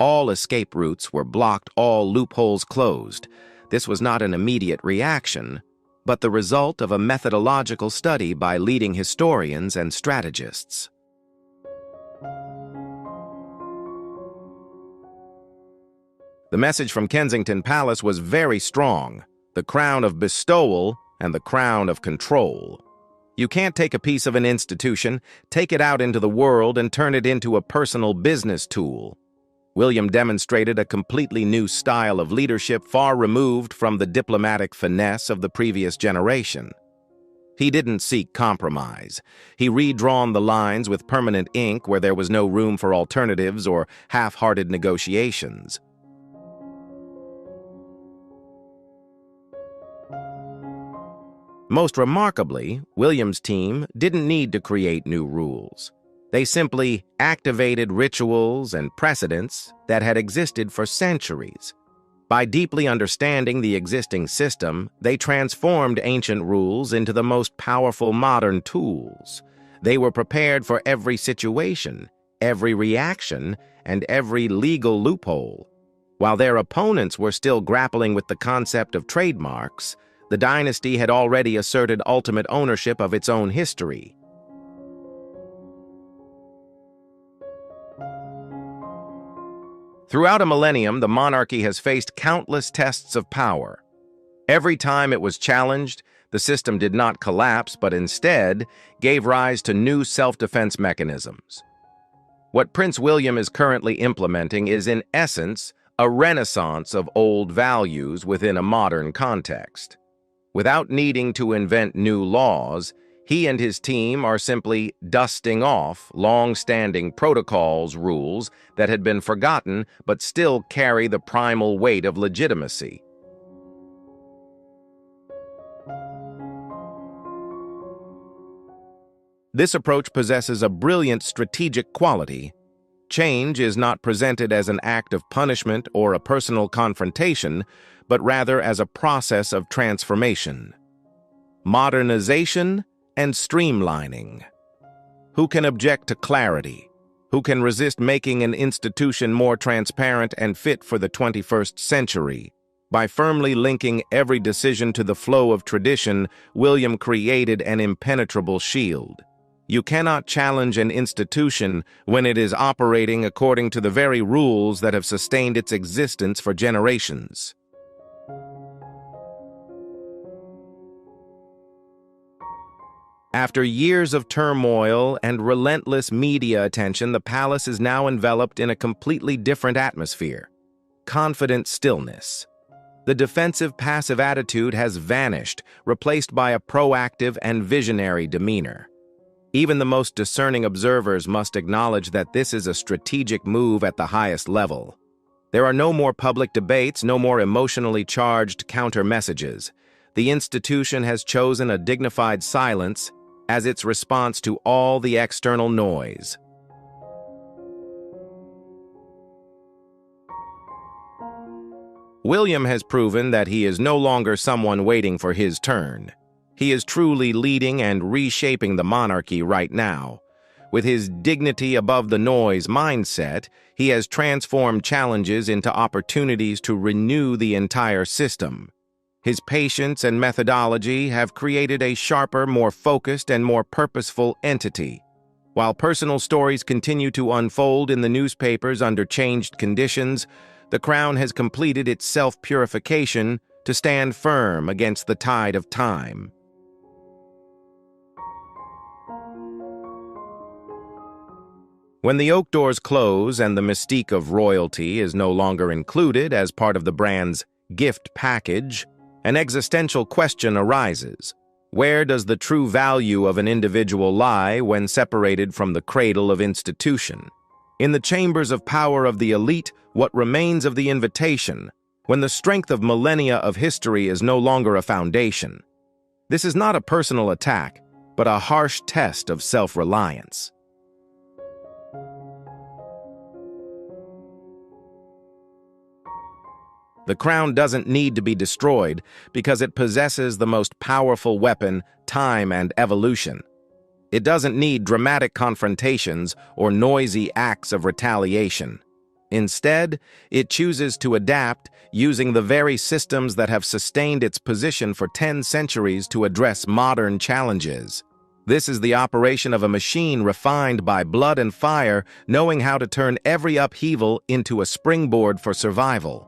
All escape routes were blocked, all loopholes closed. This was not an immediate reaction, but the result of a methodological study by leading historians and strategists. The message from Kensington Palace was very strong: the crown of bestowal and the crown of control. You can't take a piece of an institution, take it out into the world, and turn it into a personal business tool. William demonstrated a completely new style of leadership, far removed from the diplomatic finesse of the previous generation. He didn't seek compromise. He redrawn the lines with permanent ink where there was no room for alternatives or half-hearted negotiations. Most remarkably, William's team didn't need to create new rules. They simply activated rituals and precedents that had existed for centuries. By deeply understanding the existing system, they transformed ancient rules into the most powerful modern tools. They were prepared for every situation, every reaction, and every legal loophole. While their opponents were still grappling with the concept of trademarks, the dynasty had already asserted ultimate ownership of its own history. Throughout a millennium, the monarchy has faced countless tests of power. Every time it was challenged, the system did not collapse, but instead gave rise to new self-defense mechanisms. What Prince William is currently implementing is, in essence, a renaissance of old values within a modern context. Without needing to invent new laws, he and his team are simply dusting off long-standing protocols rules that had been forgotten but still carry the primal weight of legitimacy. This approach possesses a brilliant strategic quality. Change is not presented as an act of punishment or a personal confrontation, but rather as a process of transformation, modernization, and streamlining. Who can object to clarity? Who can resist making an institution more transparent and fit for the 21st century? By firmly linking every decision to the flow of tradition, William created an impenetrable shield. You cannot challenge an institution when it is operating according to the very rules that have sustained its existence for generations. After years of turmoil and relentless media attention, the palace is now enveloped in a completely different atmosphere: confident stillness. The defensive, passive attitude has vanished, replaced by a proactive and visionary demeanor. Even the most discerning observers must acknowledge that this is a strategic move at the highest level. There are no more public debates, no more emotionally charged counter-messages. The institution has chosen a dignified silence as its response to all the external noise. William has proven that he is no longer someone waiting for his turn. He is truly leading and reshaping the monarchy right now. With his dignity above the noise mindset, he has transformed challenges into opportunities to renew the entire system. His patience and methodology have created a sharper, more focused, and more purposeful entity. While personal stories continue to unfold in the newspapers under changed conditions, the crown has completed its self-purification to stand firm against the tide of time. When the oak doors close and the mystique of royalty is no longer included as part of the brand's gift package, an existential question arises. Where does the true value of an individual lie when separated from the cradle of institution? In the chambers of power of the elite, what remains of the invitation, when the strength of millennia of history is no longer a foundation? This is not a personal attack, but a harsh test of self-reliance. The crown doesn't need to be destroyed because it possesses the most powerful weapon, time and evolution. It doesn't need dramatic confrontations or noisy acts of retaliation. Instead, it chooses to adapt, using the very systems that have sustained its position for 10 centuries to address modern challenges. This is the operation of a machine refined by blood and fire, knowing how to turn every upheaval into a springboard for survival.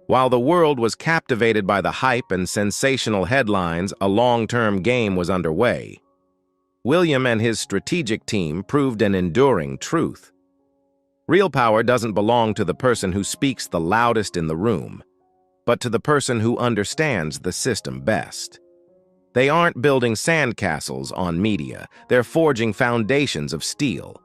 While the world was captivated by the hype and sensational headlines, a long-term game was underway. William and his strategic team proved an enduring truth. Real power doesn't belong to the person who speaks the loudest in the room, but to the person who understands the system best. They aren't building sandcastles on media, they're forging foundations of steel.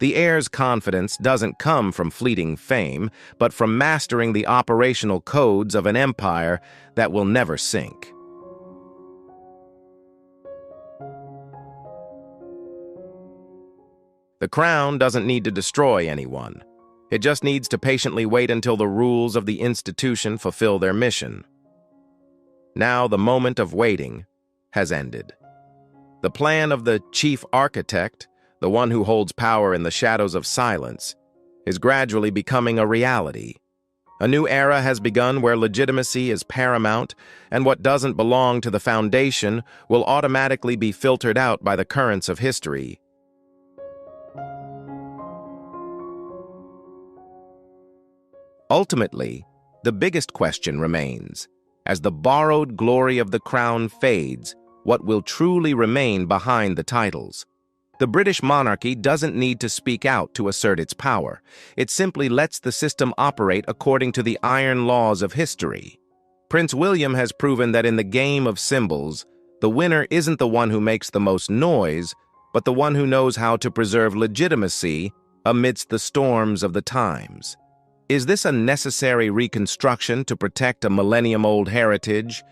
The heir's confidence doesn't come from fleeting fame, but from mastering the operational codes of an empire that will never sink. The crown doesn't need to destroy anyone. It just needs to patiently wait until the rules of the institution fulfill their mission. Now the moment of waiting has ended. The plan of the chief architect, the one who holds power in the shadows of silence, is gradually becoming a reality. A new era has begun where legitimacy is paramount, and what doesn't belong to the foundation will automatically be filtered out by the currents of history. Ultimately, the biggest question remains: as the borrowed glory of the crown fades, what will truly remain behind the titles. The British monarchy doesn't need to speak out to assert its power. It simply lets the system operate according to the iron laws of history. Prince William has proven that in the game of symbols, the winner isn't the one who makes the most noise, but the one who knows how to preserve legitimacy amidst the storms of the times. Is this a necessary reconstruction to protect a millennium-old heritage,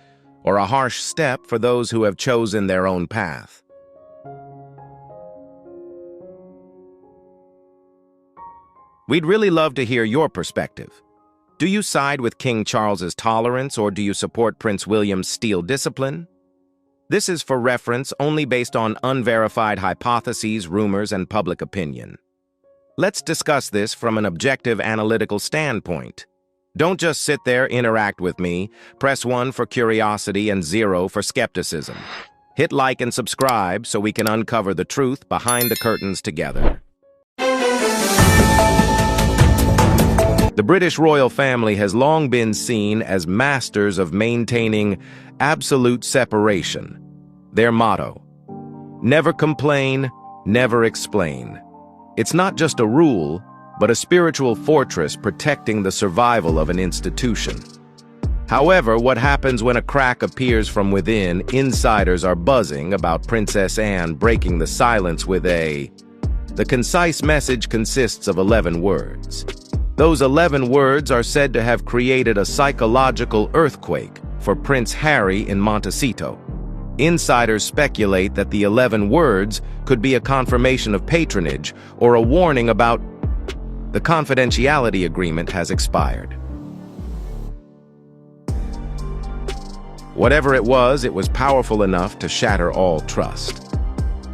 or a harsh step for those who have chosen their own path? We'd really love to hear your perspective. Do you side with King Charles's tolerance, or do you support Prince William's steel discipline? This is for reference only based on unverified hypotheses, rumors, and public opinion. Let's discuss this from an objective analytical standpoint. Don't just sit there, interact with me. Press 1 for curiosity and 0 for skepticism. Hit like and subscribe so we can uncover the truth behind the curtains together. The British royal family has long been seen as masters of maintaining absolute separation. Their motto: never complain, never explain. It's not just a rule, but a spiritual fortress protecting the survival of an institution. However, what happens when a crack appears from within? Insiders are buzzing about Princess Anne breaking the silence with The concise message consists of 11 words. Those 11 words are said to have created a psychological earthquake for Prince Harry in Montecito. Insiders speculate that the 11 words could be a confirmation of patronage or a warning about the confidentiality agreement has expired. Whatever it was powerful enough to shatter all trust.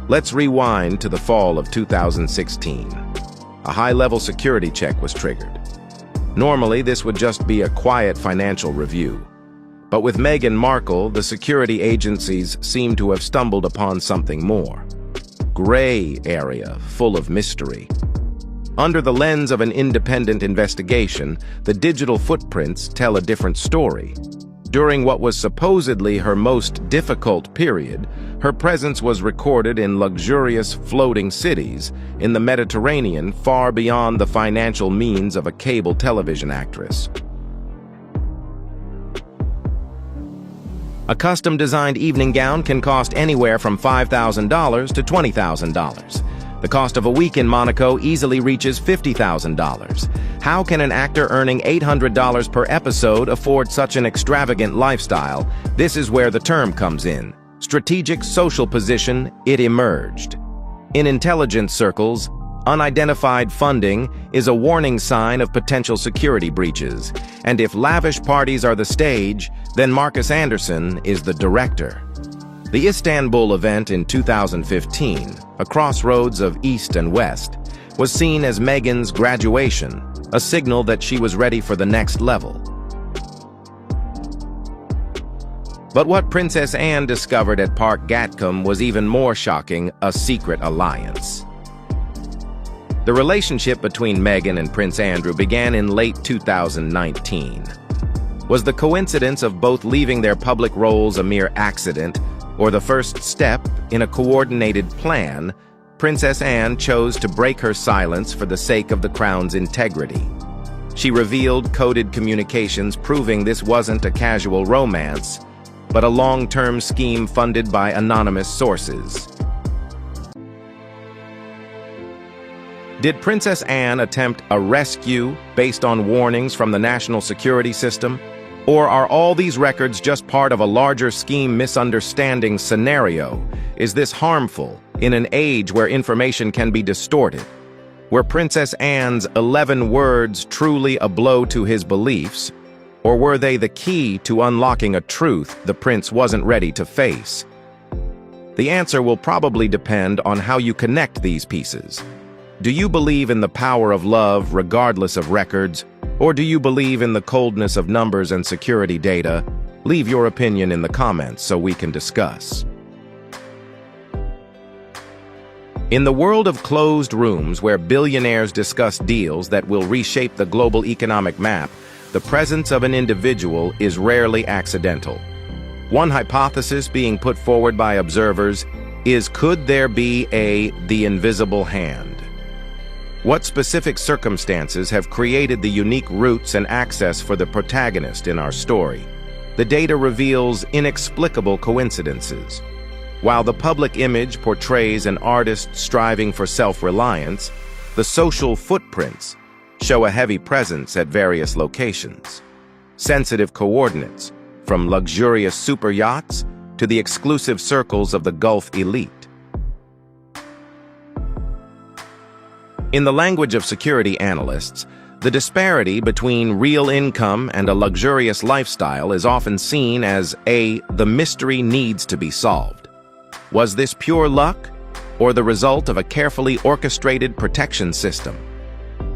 Let's rewind to the fall of 2016. A high-level security check was triggered. Normally, this would just be a quiet financial review. But with Meghan Markle, the security agencies seem to have stumbled upon something more. Gray area full of mystery. Under the lens of an independent investigation, the digital footprints tell a different story. During what was supposedly her most difficult period, her presence was recorded in luxurious floating cities in the Mediterranean, far beyond the financial means of a cable television actress. A custom-designed evening gown can cost anywhere from $5,000 to $20,000. The cost of a week in Monaco easily reaches $50,000. How can an actor earning $800 per episode afford such an extravagant lifestyle? This is where the term comes in. Strategic social position, it emerged. In intelligence circles, unidentified funding is a warning sign of potential security breaches. And if lavish parties are the stage, then Marcus Anderson is the director. The Istanbul event in 2015, a crossroads of East and West, was seen as Meghan's graduation, a signal that she was ready for the next level. But what Princess Anne discovered at Park Gatcombe was even more shocking: a secret alliance. The relationship between Meghan and Prince Andrew began in late 2019. Was the coincidence of both leaving their public roles a mere accident, or the first step in a coordinated plan? Princess Anne chose to break her silence for the sake of the crown's integrity. She revealed coded communications proving this wasn't a casual romance, but a long-term scheme funded by anonymous sources. Did Princess Anne attempt a rescue based on warnings from the national security system? Or are all these records just part of a larger scheme misunderstanding scenario? Is this harmful in an age where information can be distorted? Were Princess Anne's 11 words truly a blow to his beliefs? Or were they the key to unlocking a truth the prince wasn't ready to face? The answer will probably depend on how you connect these pieces. Do you believe in the power of love regardless of records? Or do you believe in the coldness of numbers and security data? Leave your opinion in the comments so we can discuss. In the world of closed rooms where billionaires discuss deals that will reshape the global economic map, the presence of an individual is rarely accidental. One hypothesis being put forward by observers is, could there be the invisible hand? What specific circumstances have created the unique routes and access for the protagonist in our story? The data reveals inexplicable coincidences. While the public image portrays an artist striving for self-reliance, the social footprints show a heavy presence at various locations. Sensitive coordinates, from luxurious super yachts to the exclusive circles of the Gulf elite. In the language of security analysts, the disparity between real income and a luxurious lifestyle is often seen as the mystery needs to be solved. Was this pure luck, or the result of a carefully orchestrated protection system?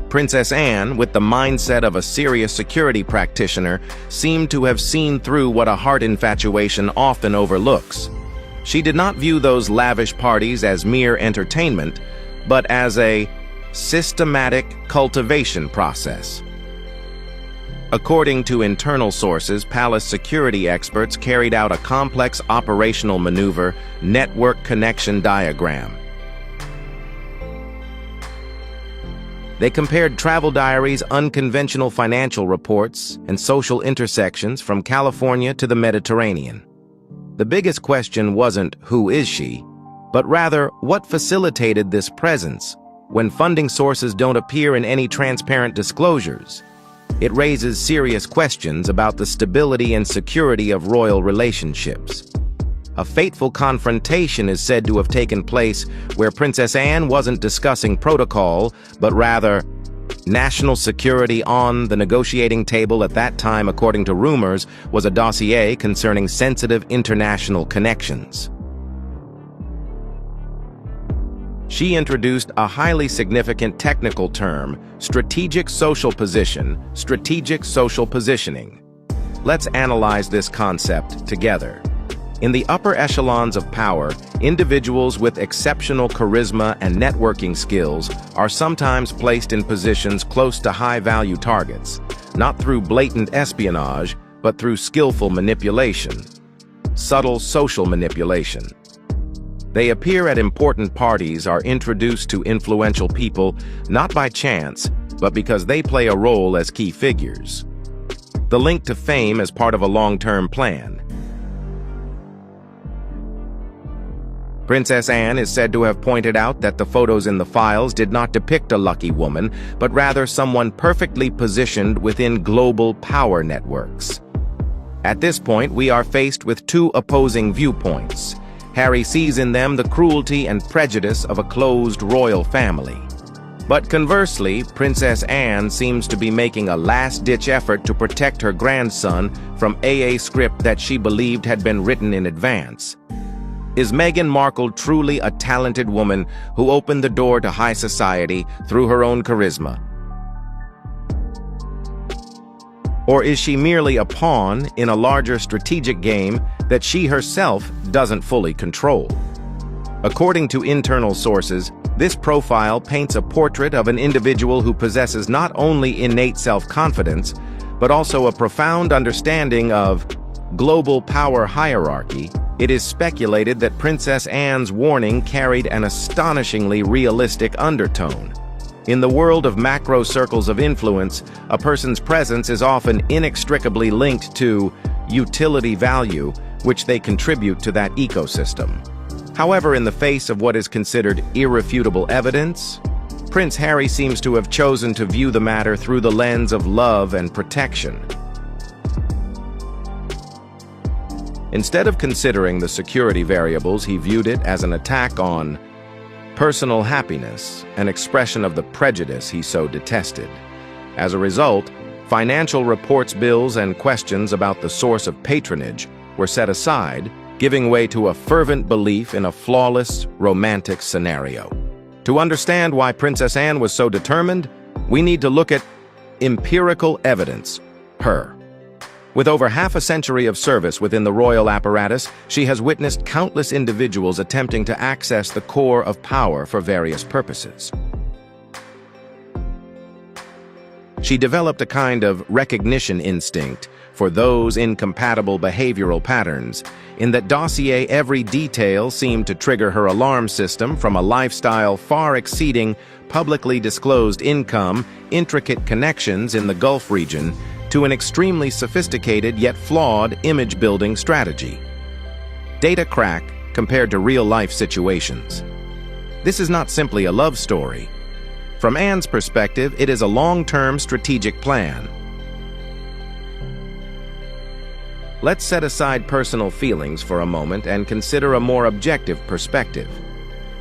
Princess Anne, with the mindset of a serious security practitioner, seemed to have seen through what a heart infatuation often overlooks. She did not view those lavish parties as mere entertainment, but as a systematic cultivation process. According to internal sources, palace security experts carried out a complex operational maneuver, network connection diagram. They compared travel diaries, unconventional financial reports, and social intersections from California to the Mediterranean. The biggest question wasn't who is she, but rather what facilitated this presence when funding sources don't appear in any transparent disclosures. It raises serious questions about the stability and security of royal relationships. A fateful confrontation is said to have taken place where Princess Anne wasn't discussing protocol, but rather national security. On the negotiating table at that time, according to rumors, was a dossier concerning sensitive international connections. She introduced a highly significant technical term, strategic social position, strategic social positioning. Let's analyze this concept together. In the upper echelons of power, individuals with exceptional charisma and networking skills are sometimes placed in positions close to high-value targets, not through blatant espionage, but through skillful manipulation, subtle social manipulation. They appear at important parties, are introduced to influential people, not by chance, but because they play a role as key figures. The link to fame as part of a long-term plan. Princess Anne is said to have pointed out that the photos in the files did not depict a lucky woman, but rather someone perfectly positioned within global power networks. At this point, we are faced with two opposing viewpoints. Harry sees in them the cruelty and prejudice of a closed royal family. But conversely, Princess Anne seems to be making a last-ditch effort to protect her grandson from a script that she believed had been written in advance. Is Meghan Markle truly a talented woman who opened the door to high society through her own charisma? Or is she merely a pawn in a larger strategic game that she herself doesn't fully control? According to internal sources, this profile paints a portrait of an individual who possesses not only innate self-confidence, but also a profound understanding of global power hierarchy. It is speculated that Princess Anne's warning carried an astonishingly realistic undertone. In the world of macro circles of influence, a person's presence is often inextricably linked to utility value, which they contribute to that ecosystem. However, in the face of what is considered irrefutable evidence, Prince Harry seems to have chosen to view the matter through the lens of love and protection. Instead of considering the security variables, he viewed it as an attack on personal happiness, an expression of the prejudice he so detested. As a result, financial reports, bills, and questions about the source of patronage were set aside, giving way to a fervent belief in a flawless, romantic scenario. To understand why Princess Anne was so determined, we need to look at empirical evidence, her. With over half a century of service within the royal apparatus, she has witnessed countless individuals attempting to access the core of power for various purposes. She developed a kind of recognition instinct for those incompatible behavioral patterns. In that dossier, every detail seemed to trigger her alarm system, from a lifestyle far exceeding publicly disclosed income, intricate connections in the Gulf region, to an extremely sophisticated yet flawed image-building strategy. Data crack compared to real-life situations. This is not simply a love story. From Anne's perspective, it is a long-term strategic plan. Let's set aside personal feelings for a moment and consider a more objective perspective.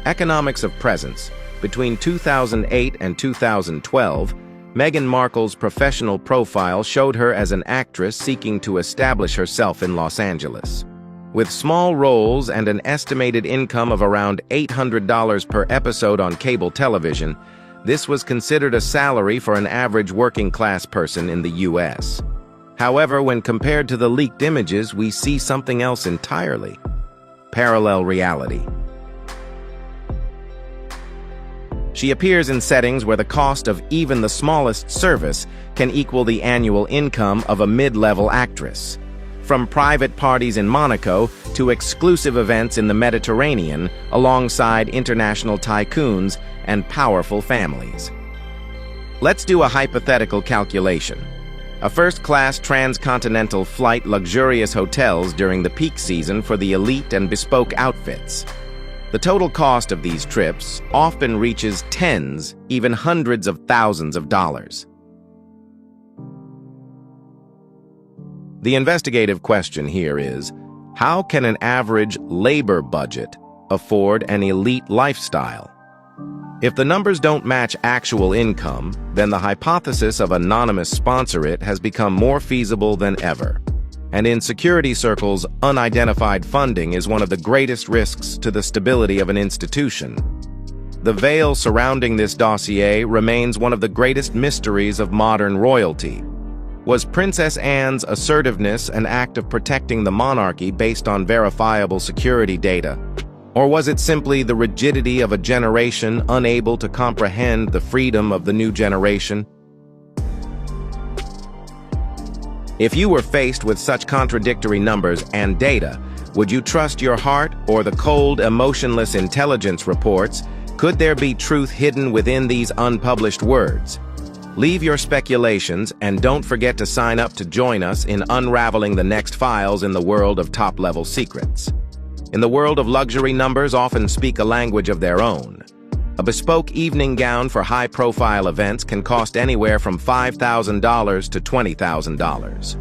Economics of presence. Between 2008 and 2012, Meghan Markle's professional profile showed her as an actress seeking to establish herself in Los Angeles. With small roles and an estimated income of around $800 per episode on cable television, this was considered a salary for an average working-class person in the U.S. However, when compared to the leaked images, we see something else entirely. Parallel reality. She appears in settings where the cost of even the smallest service can equal the annual income of a mid-level actress. From private parties in Monaco to exclusive events in the Mediterranean alongside international tycoons and powerful families. Let's do a hypothetical calculation. A first-class transcontinental flight, luxurious hotels during the peak season for the elite and bespoke outfits. The total cost of these trips often reaches tens, even hundreds of thousands of dollars. The investigative question here is, how can an average labor budget afford an elite lifestyle? If the numbers don't match actual income, then the hypothesis of anonymous sponsorate has become more feasible than ever. And in security circles, unidentified funding is one of the greatest risks to the stability of an institution. The veil surrounding this dossier remains one of the greatest mysteries of modern royalty. Was Princess Anne's assertiveness an act of protecting the monarchy based on verifiable security data? Or was it simply the rigidity of a generation unable to comprehend the freedom of the new generation? If you were faced with such contradictory numbers and data, would you trust your heart or the cold, emotionless intelligence reports? Could there be truth hidden within these unpublished words? Leave your speculations and don't forget to sign up to join us in unraveling the next files in the world of top-level secrets. In the world of luxury, numbers often speak a language of their own. A bespoke evening gown for high-profile events can cost anywhere from $5,000 to $20,000.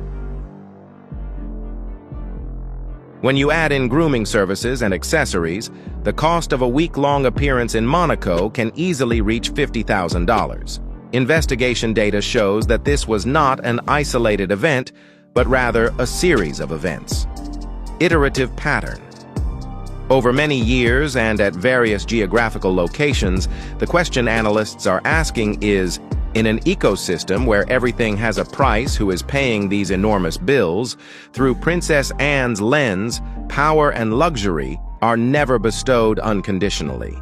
When you add in grooming services and accessories, the cost of a week-long appearance in Monaco can easily reach $50,000. Investigation data shows that this was not an isolated event, but rather a series of events. Iterative pattern. Over many years and at various geographical locations, the question analysts are asking is, in an ecosystem where everything has a price, who is paying these enormous bills? Through Princess Anne's lens, power and luxury are never bestowed unconditionally.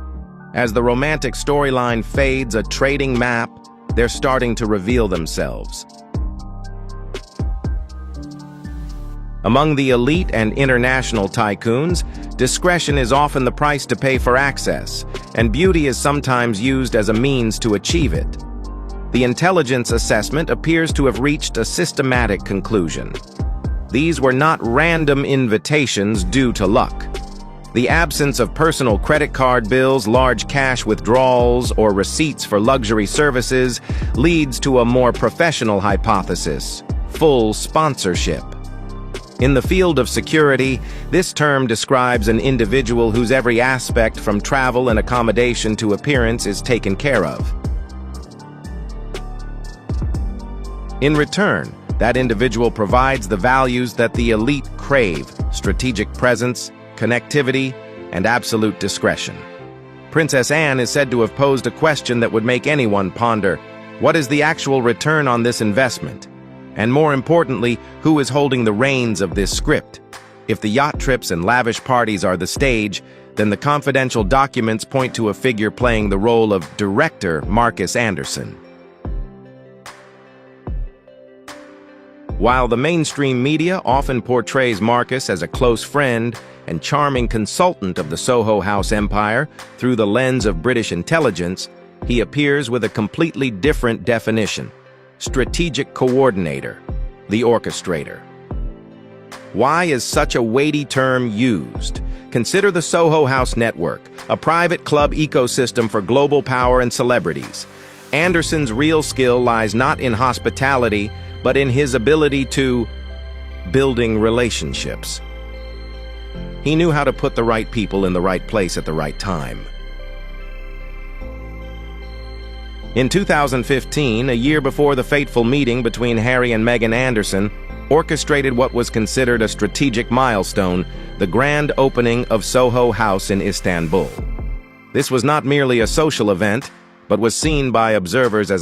As the romantic storyline fades a trading map, they're starting to reveal themselves. Among the elite and international tycoons, discretion is often the price to pay for access, and beauty is sometimes used as a means to achieve it. The intelligence assessment appears to have reached a systematic conclusion. These were not random invitations due to luck. The absence of personal credit card bills, large cash withdrawals, or receipts for luxury services leads to a more professional hypothesis: full sponsorship. In the field of security, this term describes an individual whose every aspect, from travel and accommodation to appearance, is taken care of. In return, that individual provides the values that the elite crave: strategic presence, connectivity, and absolute discretion. Princess Anne is said to have posed a question that would make anyone ponder: what is the actual return on this investment? And more importantly, who is holding the reins of this script? If the yacht trips and lavish parties are the stage, then the confidential documents point to a figure playing the role of director Marcus Anderson. While the mainstream media often portrays Marcus as a close friend and charming consultant of the Soho House empire through the lens of British intelligence, he appears with a completely different definition: strategic coordinator, the orchestrator. Why is such a weighty term used? Consider the Soho House network, a private club ecosystem for global power and celebrities. Anderson's real skill lies not in hospitality, but in his ability to building relationships. He knew how to put the right people in the right place at the right time. In 2015, a year before the fateful meeting between Harry and Meghan, Anderson orchestrated what was considered a strategic milestone, the grand opening of Soho House in Istanbul. This was not merely a social event, but was seen by observers as a